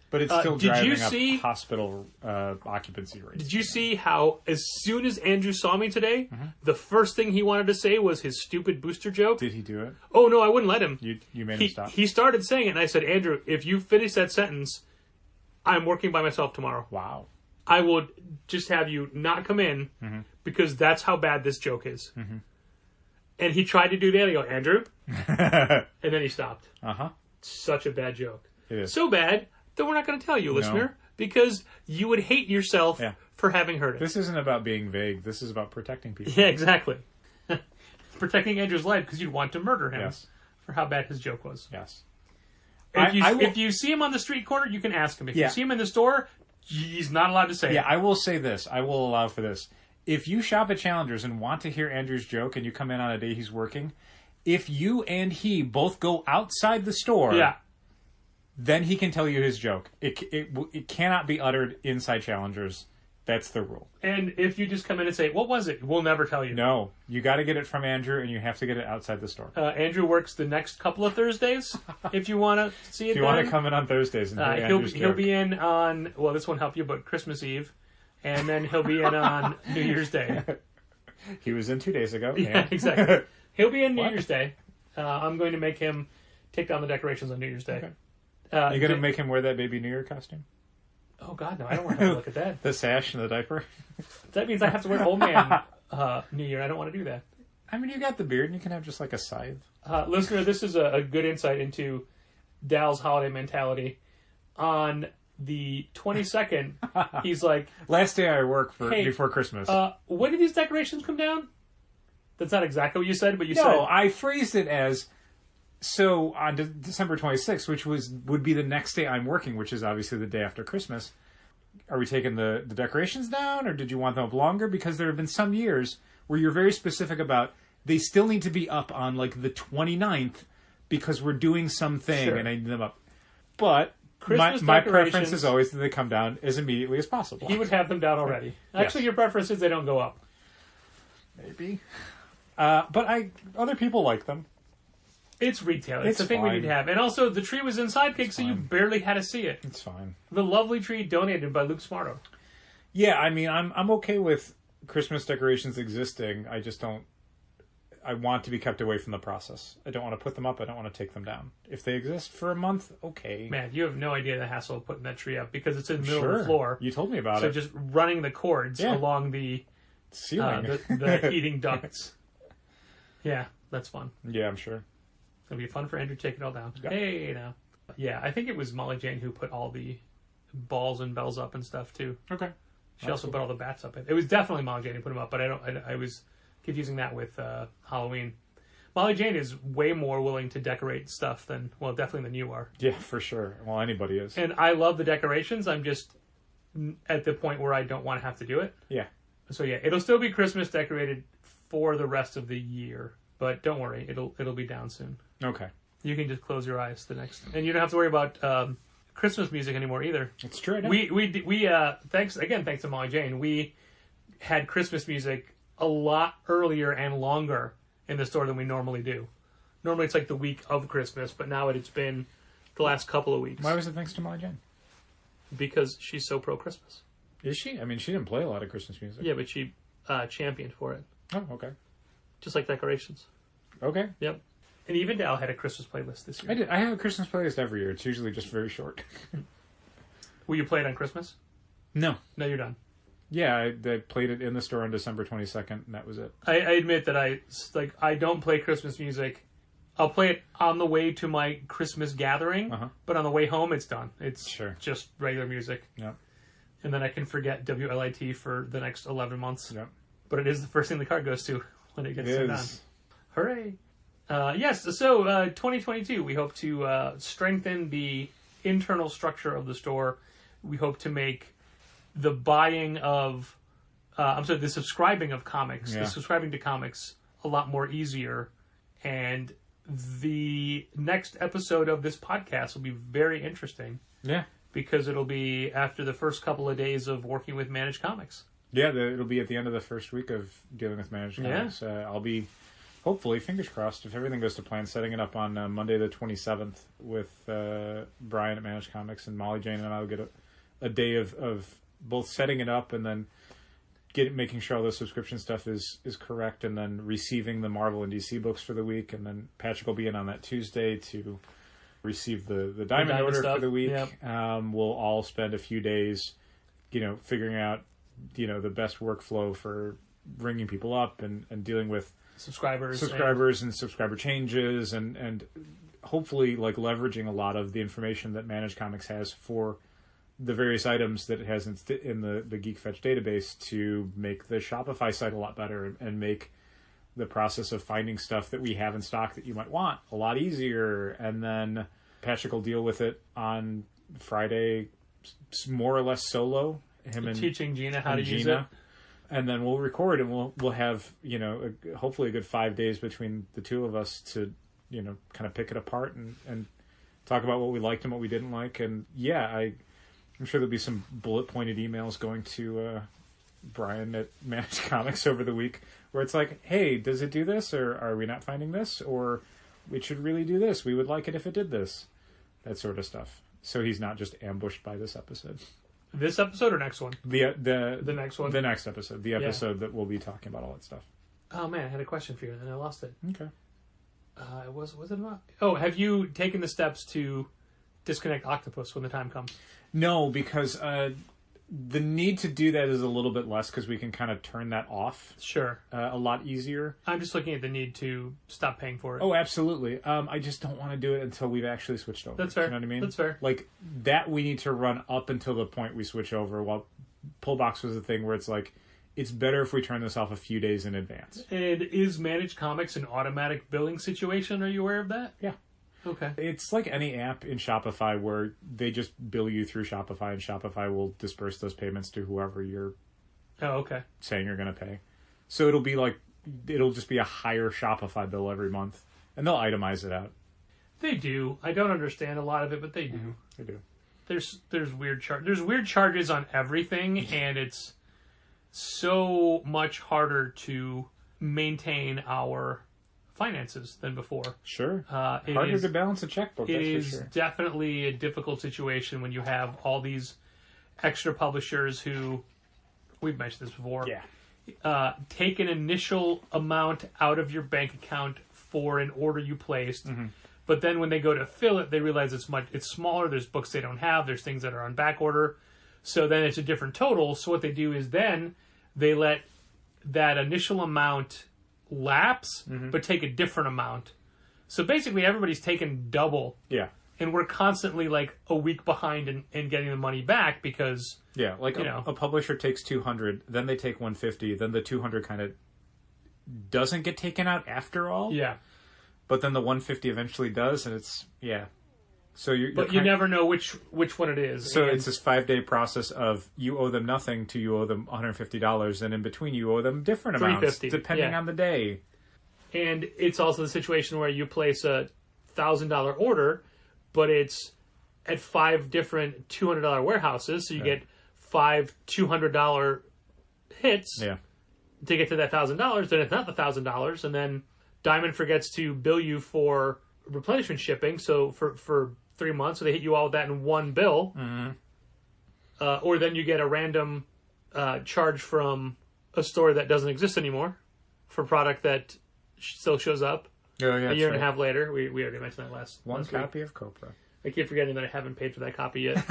But it's still did you driving up see- hospital occupancy rates. Did you see how, as soon as Andrew saw me today, the first thing he wanted to say was his stupid booster joke? Did he do it? Oh, no, I wouldn't let him. You made him stop? He started saying it, and I said, Andrew, if you finish that sentence, I'm working by myself tomorrow. Wow. I will just have you not come in because that's how bad this joke is. And he tried to do that. I go, Andrew? And then he stopped. Uh-huh. Such a bad joke. It is. So bad that we're not going to tell you, listener, because you would hate yourself for having heard it. This isn't about being vague. This is about protecting people. Yeah, exactly. Protecting Andrew's life because you'd want to murder him for how bad his joke was. Yes. If you see him on the street corner, you can ask him. If you see him in the store, he's not allowed to say it. Yeah, I will say this. I will allow for this. If you shop at Challengers and want to hear Andrew's joke and you come in on a day he's working, if you and he both go outside the store, then he can tell you his joke. It cannot be uttered inside Challengers. That's the rule. And if you just come in and say, what was it? We'll never tell you. No, you got to get it from Andrew, and you have to get it outside the store. Andrew works the next couple of Thursdays, if you want to see it. If you want to come in on Thursdays and hear Andrew's he'll joke. be in on, well, this won't help you, but Christmas Eve, and then he'll be in on New Year's Day. He was in 2 days ago. Yeah, exactly. He'll be in New Year's Day. I'm going to make him take down the decorations on New Year's Day. Okay. You going to make him wear that baby New Year costume? Oh, God, no. I don't want to have to look at that. The sash and the diaper? That means I have to wear Old Man New Year. I don't want to do that. I mean, you got the beard, and you can have just like a scythe. Listener, this is a good insight into Dal's holiday mentality. On the 22nd, he's like... Last day I work hey, before Christmas. When did these decorations come down? That's not exactly what you said, but you said... No, I phrased it as... So on December 26th, which would be the next day I'm working, which is obviously the day after Christmas, are we taking the decorations down, or did you want them up longer? Because there have been some years where you're very specific about they still need to be up on like the 29th because we're doing something and I need them up. But my preference is always that they come down as immediately as possible. He would have them down already. Actually, your preference is they don't go up. Maybe. But other people like them. It's retail. It's the thing we need to have. And also, the tree was in Sidekick, so you barely had to see it. It's fine. The lovely tree donated by Luke Smarto. Yeah, I mean, I'm okay with Christmas decorations existing. I just don't... I want to be kept away from the process. I don't want to put them up. I don't want to take them down. If they exist for a month, okay. Man, you have no idea the hassle of putting that tree up because it's in the middle of the floor. You told me about it. So just running the cords along the ceiling, the heating ducts. Yeah, that's fun. Yeah, I'm sure. It'll be fun for Andrew to take it all down. Yep. Hey, now. Yeah, I think it was Molly Jane who put all the balls and bells up and stuff, too. Okay. She also put all the bats up. It was definitely Molly Jane who put them up, but I was confusing that with Halloween. Molly Jane is way more willing to decorate stuff than you are. Yeah, for sure. Well, anybody is. And I love the decorations. I'm just at the point where I don't want to have to do it. Yeah. So yeah, it'll still be Christmas decorated for the rest of the year, but don't worry, it'll be down soon. Okay. You can just close your eyes and you don't have to worry about Christmas music anymore either. It's true. We thanks to Molly Jane, we had Christmas music a lot earlier and longer in the store than we normally do. Normally it's like the week of Christmas, but now it's been the last couple of weeks. Why was it thanks to Molly Jane? Because she's so pro-Christmas. Is she? I mean, she didn't play a lot of Christmas music. Yeah, but she championed for it. Oh, okay. Just like decorations. Okay. Yep. And even Dal had a Christmas playlist this year. I did. I have a Christmas playlist every year. It's usually just very short. Will you play it on Christmas? No. No, you're done. Yeah, I played it in the store on December 22nd, and that was it. I admit that I don't play Christmas music. I'll play it on the way to my Christmas gathering, but on the way home, it's done. It's just regular music. Yeah. And then I can forget WLIT for the next 11 months. Yeah. But it is the first thing the card goes to when it gets sent on. Hooray. Yes, so 2022, we hope to strengthen the internal structure of the store. We hope to make the buying of, the subscribing of comics, the subscribing to comics a lot more easier. And the next episode of this podcast will be very interesting. Yeah. Because it'll be after the first couple of days of working with Managed Comics. Yeah, it'll be at the end of the first week of dealing with Managed Comics. I'll be, hopefully, fingers crossed, if everything goes to plan, setting it up on Monday the 27th with Brian at Managed Comics, and Molly Jane and I will get a day of both setting it up and then making sure all the subscription stuff is correct, and then receiving the Marvel and DC books for the week, and then Patrick will be in on that Tuesday to receive the Diamond order stuff for the week. Yep. We'll all spend a few days, figuring out, the best workflow for bringing people up and dealing with subscribers and subscriber changes and hopefully leveraging a lot of the information that Managed Comics has for the various items that it has in the Geek Fetch database to make the Shopify site a lot better and make the process of finding stuff that we have in stock that you might want a lot easier. And then Patrick will deal with it on Friday, more or less solo. Teaching Gina how to use it. And then we'll record, and we'll have, hopefully a good 5 days between the two of us to, kind of pick it apart and talk about what we liked and what we didn't like. And yeah, I'm sure there'll be some bullet-pointed emails going to Brian at Managed Comics over the week where it's like, hey, does it do this? Or are we not finding this? Or it should really do this. We would like it if it did this. That sort of stuff. So he's not just ambushed by this episode. This episode or next one? The next one? The next episode. The episode that we'll be talking about all that stuff. Oh, man, I had a question for you, and then I lost it. Okay. Was it about... Oh, have you taken the steps to disconnect Octopus when the time comes? No, because the need to do that is a little bit less because we can kind of turn that off. Sure. A lot easier. I'm just looking at the need to stop paying for it. Oh, absolutely. I just don't want to do it until we've actually switched over. That's fair. You know what I mean? That's fair. Like, that we need to run up until the point we switch over, while Pullbox was the thing where it's like, it's better if we turn this off a few days in advance. And is Managed Comics an automatic billing situation? Are you aware of that? Yeah. Okay. It's like any app in Shopify where they just bill you through Shopify, and Shopify will disperse those payments to whoever you're saying you're going to pay. So it'll just be a higher Shopify bill every month, and they'll itemize it out. They do. I don't understand a lot of it, but they do. Mm-hmm. They do. There's weird there's weird charges on everything, and it's so much harder to maintain our finances than before. Sure. Harder to balance a checkbook. It that's is for sure. definitely a difficult situation when you have all these extra publishers who, we've mentioned this before, take an initial amount out of your bank account for an order you placed, but then when they go to fill it, they realize it's smaller. There's books they don't have. There's things that are on back order. So then it's a different total. So what they do is then they let that initial amount lapse, but take a different amount. So basically everybody's taking double. Yeah. And we're constantly like a week behind in getting the money back because... Yeah, like a publisher takes 200, then they take 150, then the 200 kind of doesn't get taken out after all. Yeah. But then the 150 eventually does, and it's... Yeah. So you never know which one it is. So it's this 5-day process of you owe them nothing to you owe them $150, and in between you owe them different amounts depending on the day. And it's also the situation where you place a $1,000 order, but it's at 5 different $200 warehouses, so you get 5 $200 hits to get to that $1,000. Then it's not the $1,000, and then Diamond forgets to bill you for replenishment shipping. So for 3 months, so they hit you all with that in one bill. Or then you get a random charge from a store that doesn't exist anymore for product that still shows up a year and a half later. We already mentioned that last copy of Copra. I keep forgetting that I haven't paid for that copy yet.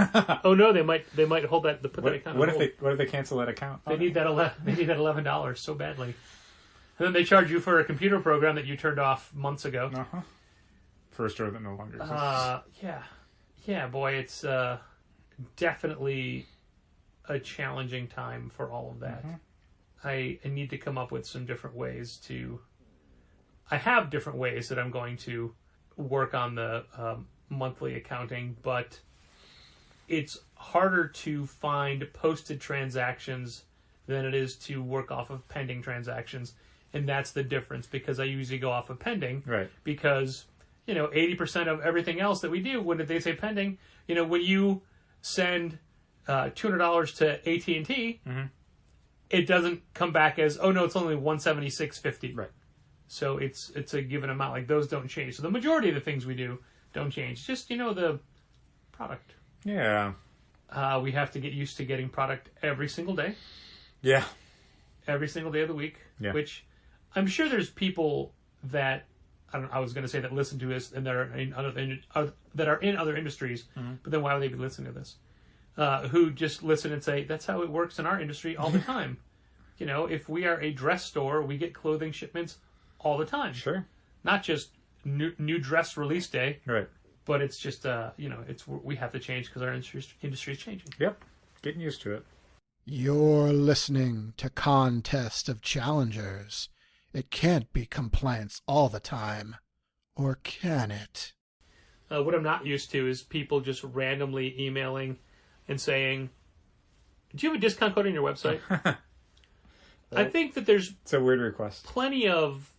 Oh no, they might hold that. Put that account. What if they cancel that account? They need that $11 so badly, and then they charge you for a computer program that you turned off months ago. For a store that no longer exists. Yeah, boy, it's definitely a challenging time for all of that. I need to come up with some different ways to... I have different ways that I'm going to work on the monthly accounting, but it's harder to find posted transactions than it is to work off of pending transactions. And that's the difference, because I usually go off of pending. Right. Because... 80% of everything else that we do, when they say pending, when you send $200 to AT&T, it doesn't come back as, oh no, it's only $176.50. Right. So it's a given amount. Like, those don't change. So the majority of the things we do don't change. Just, the product. Yeah. We have to get used to getting product every single day. Yeah. Every single day of the week. Yeah. Which I'm sure there's people that... I was going to say that listen to us and that are in other industries, but then why would they be listening to this? Who just listen and say, that's how it works in our industry all the time. If we are a dress store, we get clothing shipments all the time. Sure. Not just new dress release day. Right. But it's just, we have to change because our industry is changing. Yep. Getting used to it. You're listening to Contest of Challengers. It can't be compliance all the time. Or can it? What I'm not used to is people just randomly emailing and saying, do you have a discount code on your website? I think that it's a weird request. Plenty of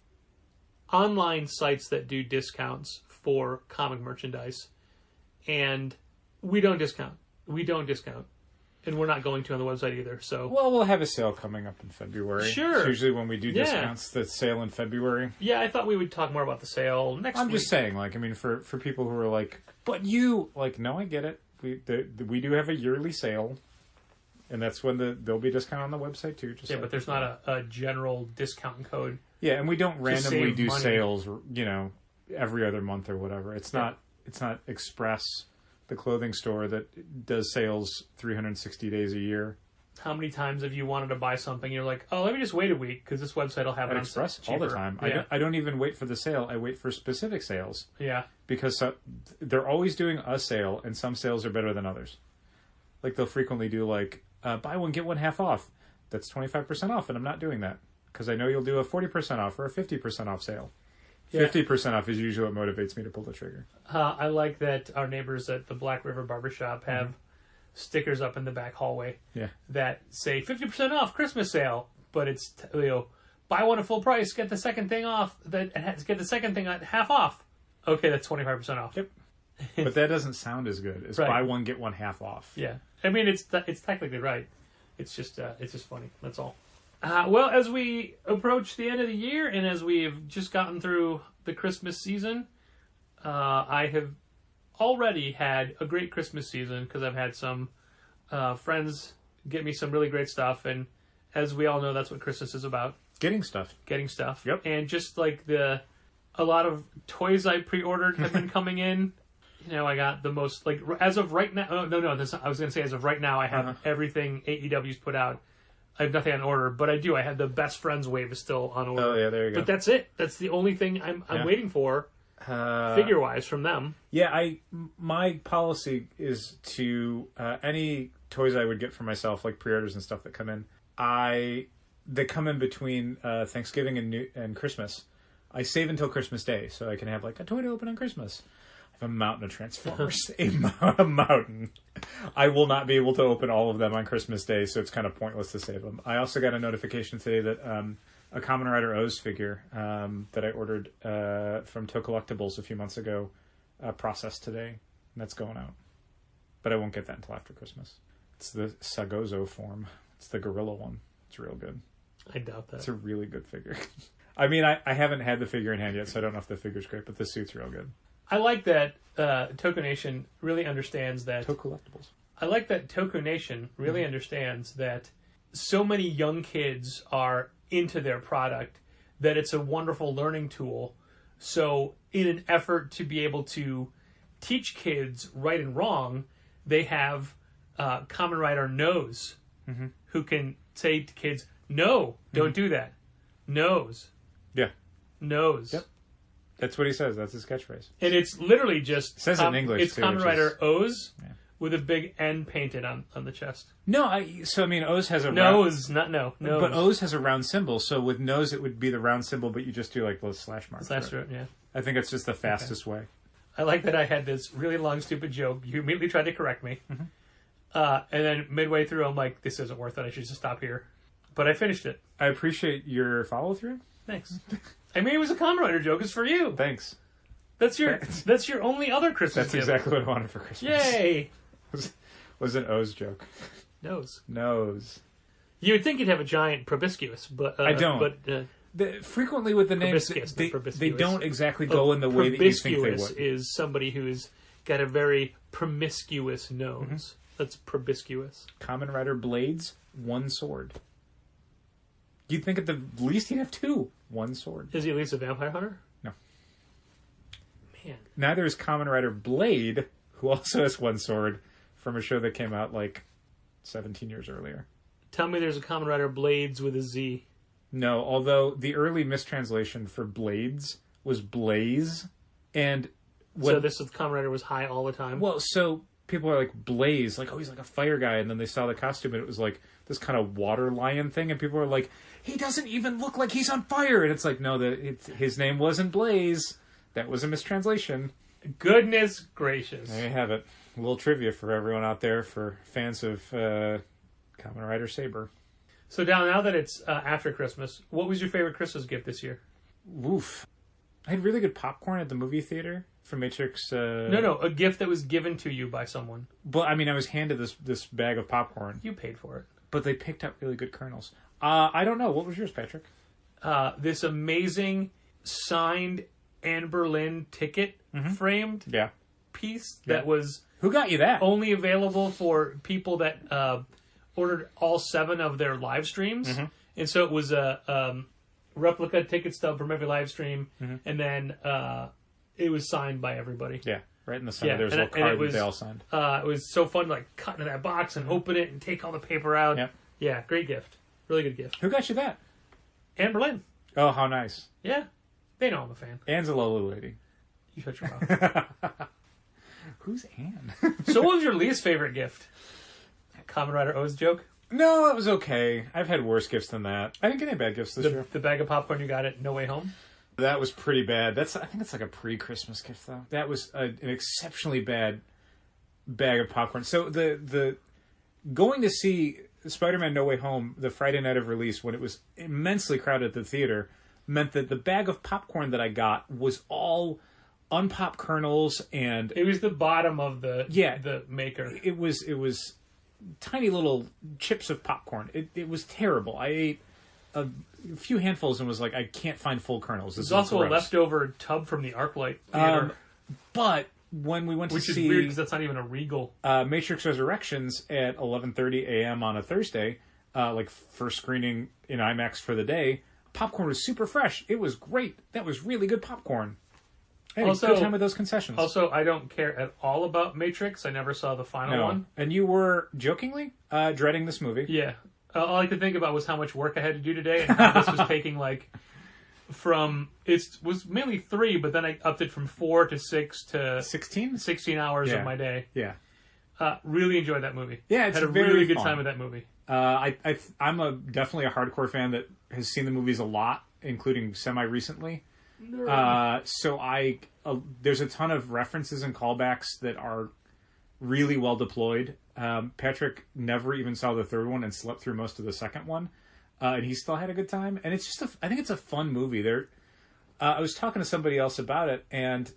online sites that do discounts for comic merchandise. and we don't discount. And we're not going to on the website either. So Well, we'll have a sale coming up in February. Sure. It's usually when we do discounts, the sale in February. yeah, I thought we would talk more about the sale next week. I'm just saying, like, I mean, for people who are like, but you, like, no, I get it. We do have a yearly sale, and that's when there'll be a discount on the website too. Just Yeah, like, but there's not a general discount code. Yeah, and we don't randomly save do money. sales, every other month or whatever. It's not Express, the clothing store that does sales 360 days a year. How many times have you wanted to buy something? You're like, oh, let me just wait a week because this website will have At it on Express cheaper. all the time. Yeah. I don't even wait for the sale. I wait for specific sales. Yeah. Because they're always doing a sale, and some sales are better than others. Like, they'll frequently do, like, buy one, get one half off. That's 25% off, and I'm not doing that. Because I know you'll do a 40% off or a 50% off sale. Yeah. 50% off is usually what motivates me to pull the trigger. I like that our neighbors at the Black River Barbershop have stickers up in the back hallway Yeah. that say 50% off Christmas sale, but it's buy one at full price, get the second thing off. Get the second thing at half off. Okay, that's 25% off. Yep. But that doesn't sound as good as Right. buy one, get one half off. Yeah, I mean it's technically right. It's just funny. That's all. Well, as we approach the end of the year and as we've just gotten through the Christmas season, I have already had a great Christmas season because I've had some friends get me some really great stuff, and as we all know, that's what Christmas is about. Getting stuff. Yep. And just like a lot of toys I pre-ordered have been coming in. I got the most, like, as of right now. I was going to say as of right now, I have everything AEW's put out. I have nothing on order, but I do. I have the Best Friends wave is still on order. Oh, yeah, there you go. But that's it. That's the only thing I'm waiting for, figure-wise, from them. Yeah, my policy is to, any toys I would get for myself, like pre-orders and stuff that come in, they come in between Thanksgiving and Christmas. I save until Christmas Day, so I can have, like, a toy to open on Christmas. I have a mountain of Transformers. a mountain. I will not be able to open all of them on Christmas Day, so it's kind of pointless to save them. I also got a notification today that a Kamen Rider O's figure that I ordered from Toe Collectibles a few months ago processed today, and that's going out. But I won't get that until after Christmas. It's the Sagozo form. It's the gorilla one. It's real good. I doubt that. It's a really good figure. I mean, I haven't had the figure in hand yet, so I don't know if the figure's great, but the suit's real good. I like that Toku Nation really understands that. Toe Collectibles. I like that Toku Nation really understands that so many young kids are into their product that it's a wonderful learning tool. So in an effort to be able to teach kids right and wrong, they have Kamen Rider Nose, who can say to kids, no, don't do that. Nose. Yeah. Nose. Yep. That's what he says. That's his catchphrase. And it's literally just... It says it in English, it's too, Kamen which Rider is- O's with a big N painted on the chest. No, so I mean, O's has a Nose, not no. Nose. But O's has a round symbol, so with nose it would be the round symbol, but you just do like those slash marks. Slash right? yeah. I think it's just the fastest way. I like that I had this really long, stupid joke. You immediately tried to correct me. And then midway through, I'm like, this isn't worth it. I should just stop here. But I finished it. I appreciate your follow through. Thanks. I mean, it was a Kamen Rider joke. It's for you. Thanks. That's your only other Christmas That's gift. exactly what I wanted for Christmas. Yay! Was an O's joke. Nose. Nose. You would think you'd have a giant proboscis, but I don't. But Frequently with the names, proboscis, they not proboscis. don't exactly go in the way that you think they Proboscis would. is somebody who's got a very promiscuous nose. That's proboscis. Kamen Rider Blades, one sword. You'd think at the least he'd have two. One sword. Is he at least a vampire hunter? No. Man. Neither is Kamen Rider Blade, who also has one sword, from a show that came out like 17 years earlier. Tell me there's a Kamen Rider Blades with a Z. No, although the early mistranslation for Blades was Blaze, and So this Kamen Rider was high all the time? Well, so people are like, Blaze, like, oh, he's like a fire guy, and then they saw the costume, and it was like this kind of water lion thing, and people were like, he doesn't even look like he's on fire, and it's like, no, his name wasn't Blaze. That was a mistranslation. Goodness gracious. There you have it. A little trivia for everyone out there, for fans of Kamen Rider Saber. So now that it's after Christmas, what was your favorite Christmas gift this year? Oof. I had really good popcorn at the movie theater from Matrix? No, a gift that was given to you by someone. But I mean, I was handed this bag of popcorn. You paid for it. But they picked up really good kernels. I don't know. What was yours, Patrick? This amazing signed Anne Boleyn ticket framed piece that was... Who got you that? Only available for people that ordered all 7 of their live streams. And so it was a replica ticket stub from every live stream. And then it was signed by everybody. Yeah. Right in the center, there's a little card that they all signed. It was so fun to like cut into that box and open it and take all the paper out. Yep. Yeah, great gift. Really good gift. Who got you that? Anne Boleyn. Oh, how nice. Yeah. They know I'm a fan. Anne's a lovely lady. You shut your mouth. Who's Anne? So what was your least favorite gift? Kamen Rider O's joke? No, it was okay. I've had worse gifts than that. I didn't get any bad gifts this year. The bag of popcorn you got at No Way Home? That was pretty bad. I think it's like a pre-Christmas gift, though. That was an exceptionally bad bag of popcorn. So the going to see Spider-Man No Way Home the Friday night of release when it was immensely crowded at the theater meant that the bag of popcorn that I got was all unpopped kernels, and it was the bottom of the maker. It was tiny little chips of popcorn. It was terrible. I ate a few handfuls and was like, I can't find full kernels. There's also gross. A leftover tub from the ArcLight theater. But when we went to see... Which is weird because that's not even a Regal. Matrix Resurrections at 11:30 a.m. on a Thursday, like first screening in IMAX for the day, popcorn was super fresh. It was great. That was really good popcorn. I had a good time with those concessions. Also, I don't care at all about Matrix. I never saw the final one. And you were, jokingly, dreading this movie. Yeah. All I could think about was how much work I had to do today and how this was taking, like, from... It was mainly 3, but then I upped it from 4 to 6 to... 16? 16 hours of my day. Yeah. Really enjoyed that movie. Yeah, it's had a very really good fun. time with that movie. I'm definitely a hardcore fan that has seen the movies a lot, including semi-recently. So there's a ton of references and callbacks that are really well deployed. Patrick never even saw the third one and slept through most of the second one. And he still had a good time. And it's just I think it's a fun movie. I was talking to somebody else about it, and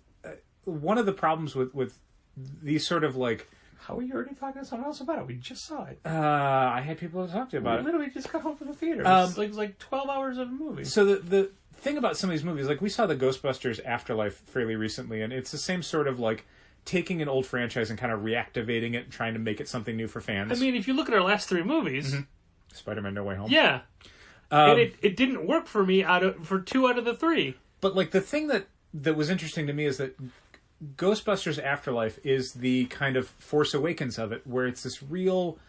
one of the problems with these sort of like... How are you already talking to someone else about it? We just saw it. I had people to talk to about it. We literally just got home from the theater. It was like 12 hours of a movie. So the thing about some of these movies, like we saw the Ghostbusters Afterlife fairly recently, and it's the same sort of like taking an old franchise and kind of reactivating it and trying to make it something new for fans. I mean, if you look at our last 3 movies... Spider-Man No Way Home. Yeah. And it didn't work for me for 2 out of the 3. But like the thing that was interesting to me is that Ghostbusters Afterlife is the kind of Force Awakens of it, where it's this real,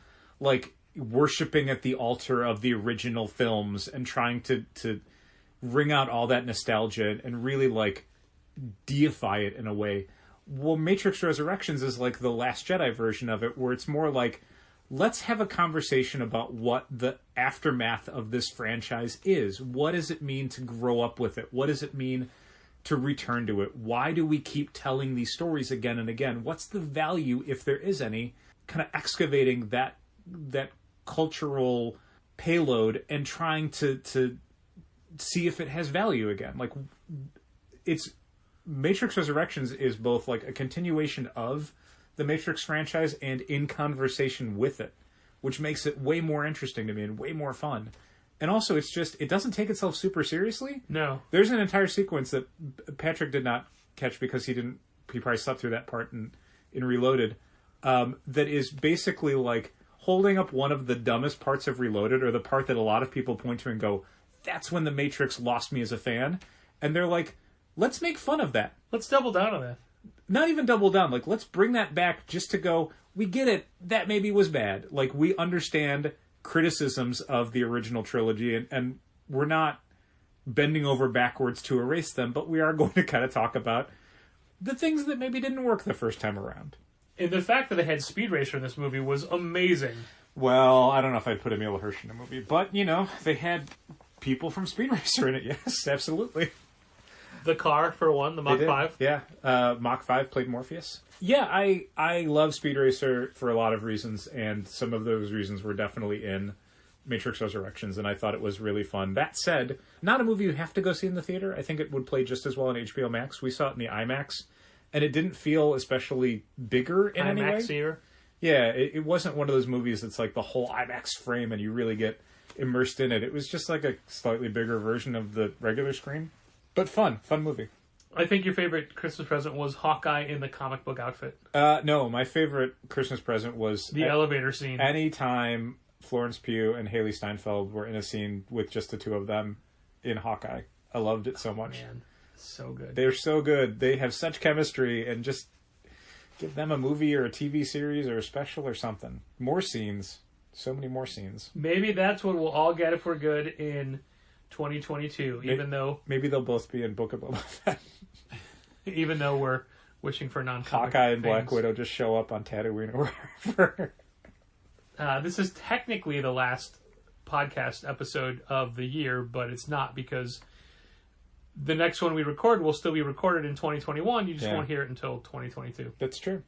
like, worshipping at the altar of the original films and trying to wring out all that nostalgia and really, like, deify it in a way. Well, Matrix Resurrections is like the Last Jedi version of it, where it's more like, let's have a conversation about what the aftermath of this franchise is. What does it mean to grow up with it? What does it mean to return to it? Why do we keep telling these stories again and again? What's the value, if there is any, kind of excavating that cultural payload and trying to see if it has value again? Like, it's Matrix Resurrections is both like a continuation of the Matrix franchise and in conversation with it, which makes it way more interesting to me and way more fun. And also, it doesn't take itself super seriously. No. There's an entire sequence that Patrick did not catch because he probably slept through that part in Reloaded, that is basically like holding up one of the dumbest parts of Reloaded, or the part that a lot of people point to and go, that's when the Matrix lost me as a fan. And they're like, let's make fun of that. Let's double down on that. Not even double down. Like, let's bring that back just to go, we get it. That maybe was bad. Like, we understand criticisms of the original trilogy, and we're not bending over backwards to erase them, but we are going to kind of talk about the things that maybe didn't work the first time around. And the fact that they had Speed Racer in this movie was amazing. Well, I don't know if I'd put Emil Hirsch in the movie, but, you know, they had people from Speed Racer in it. Yes, absolutely. The car, for one, the Mach 5. Yeah, Mach 5 played Morpheus. Yeah, I love Speed Racer for a lot of reasons, and some of those reasons were definitely in Matrix Resurrections, and I thought it was really fun. That said, not a movie you have to go see in the theater. I think it would play just as well on HBO Max. We saw it in the IMAX, And it didn't feel especially bigger in any way. IMAX-ier. Yeah, it wasn't one of those movies that's like the whole IMAX frame and you really get immersed in it. It was just like a slightly bigger version of the regular screen. But fun movie. I think your favorite Christmas present was Hawkeye in the comic book outfit. No, my favorite Christmas present was... The elevator scene. Anytime Florence Pugh and Haley Steinfeld were in a scene with just the two of them in Hawkeye. I loved it so much. Man, so good. They're so good. They have such chemistry, and just give them a movie or a TV series or a special or something. More scenes. So many more scenes. Maybe that's what we'll all get if we're good in 2022, even though... Maybe they'll both be in Book of Boba Fett. Even though we're wishing for non-comic Hawkeye and things. Black Widow just show up on Tatooine or wherever. This is technically the last podcast episode of the year, but it's not because the next one we record will still be recorded in 2021. You just won't hear it until 2022. That's true.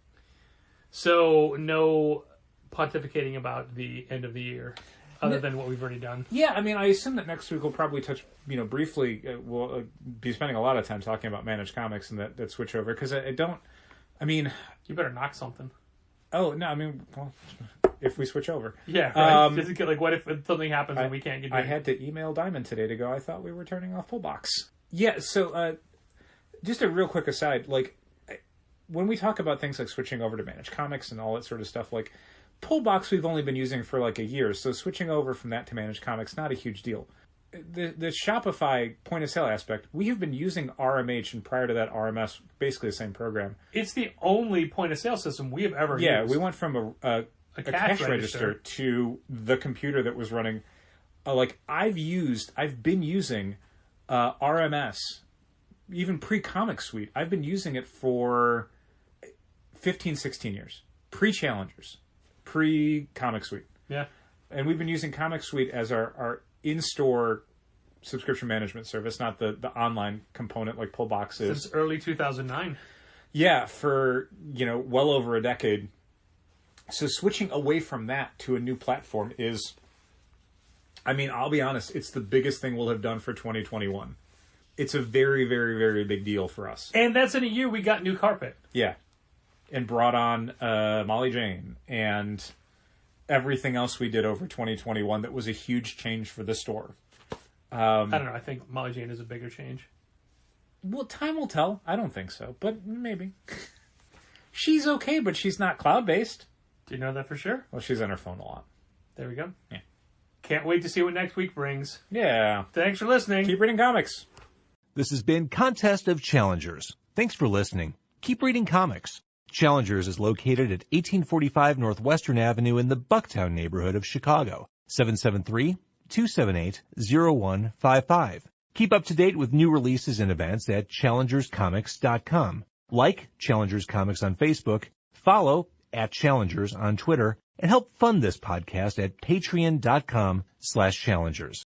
So no pontificating about the end of the year, other than what we've already done. Yeah, I mean, I assume that next week we'll probably touch, briefly, we'll be spending a lot of time talking about Managed Comics and that switch over, because You better knock something. Oh, no, well, if we switch over. Yeah, right. What if something happens and we can't get I had to email Diamond today to go, I thought we were turning off Pullbox. Yeah, so just a real quick aside, when we talk about things like switching over to Managed Comics and all that sort of stuff, Pullbox we've only been using for a year, so switching over from that to Managed Comics, not a huge deal. The Shopify point-of-sale aspect, we have been using RMH, and prior to that RMS, basically the same program. It's the only point-of-sale system we have ever used. Yeah, we went from a cash register to the computer that was running. I've been using RMS, even pre-Comic Suite. I've been using it for 15, 16 years. Pre-Challengers. Pre-Comic Suite. Yeah. And we've been using Comic Suite as our in-store subscription management service, not the online component like Pullbox is. Since early 2009. Yeah, for, well over a decade. So switching away from that to a new platform is, I'll be honest, it's the biggest thing we'll have done for 2021. It's a very, very, very big deal for us. And that's in a year we got new carpet. Yeah. And brought on Molly Jane and everything else we did over 2021 that was a huge change for the store. I don't know. I think Molly Jane is a bigger change. Well, time will tell. I don't think so, but maybe. She's okay, but she's not cloud-based. Do you know that for sure? Well, she's on her phone a lot. There we go. Yeah. Can't wait to see what next week brings. Yeah. Thanks for listening. Keep reading comics. This has been Contest of Challengers. Thanks for listening. Keep reading comics. Challengers is located at 1845 Northwestern Avenue in the Bucktown neighborhood of Chicago. 773-278-0155. Keep up to date with new releases and events at challengerscomics.com. Like Challengers Comics on Facebook, follow @Challengers on Twitter, and help fund this podcast at patreon.com/challengers.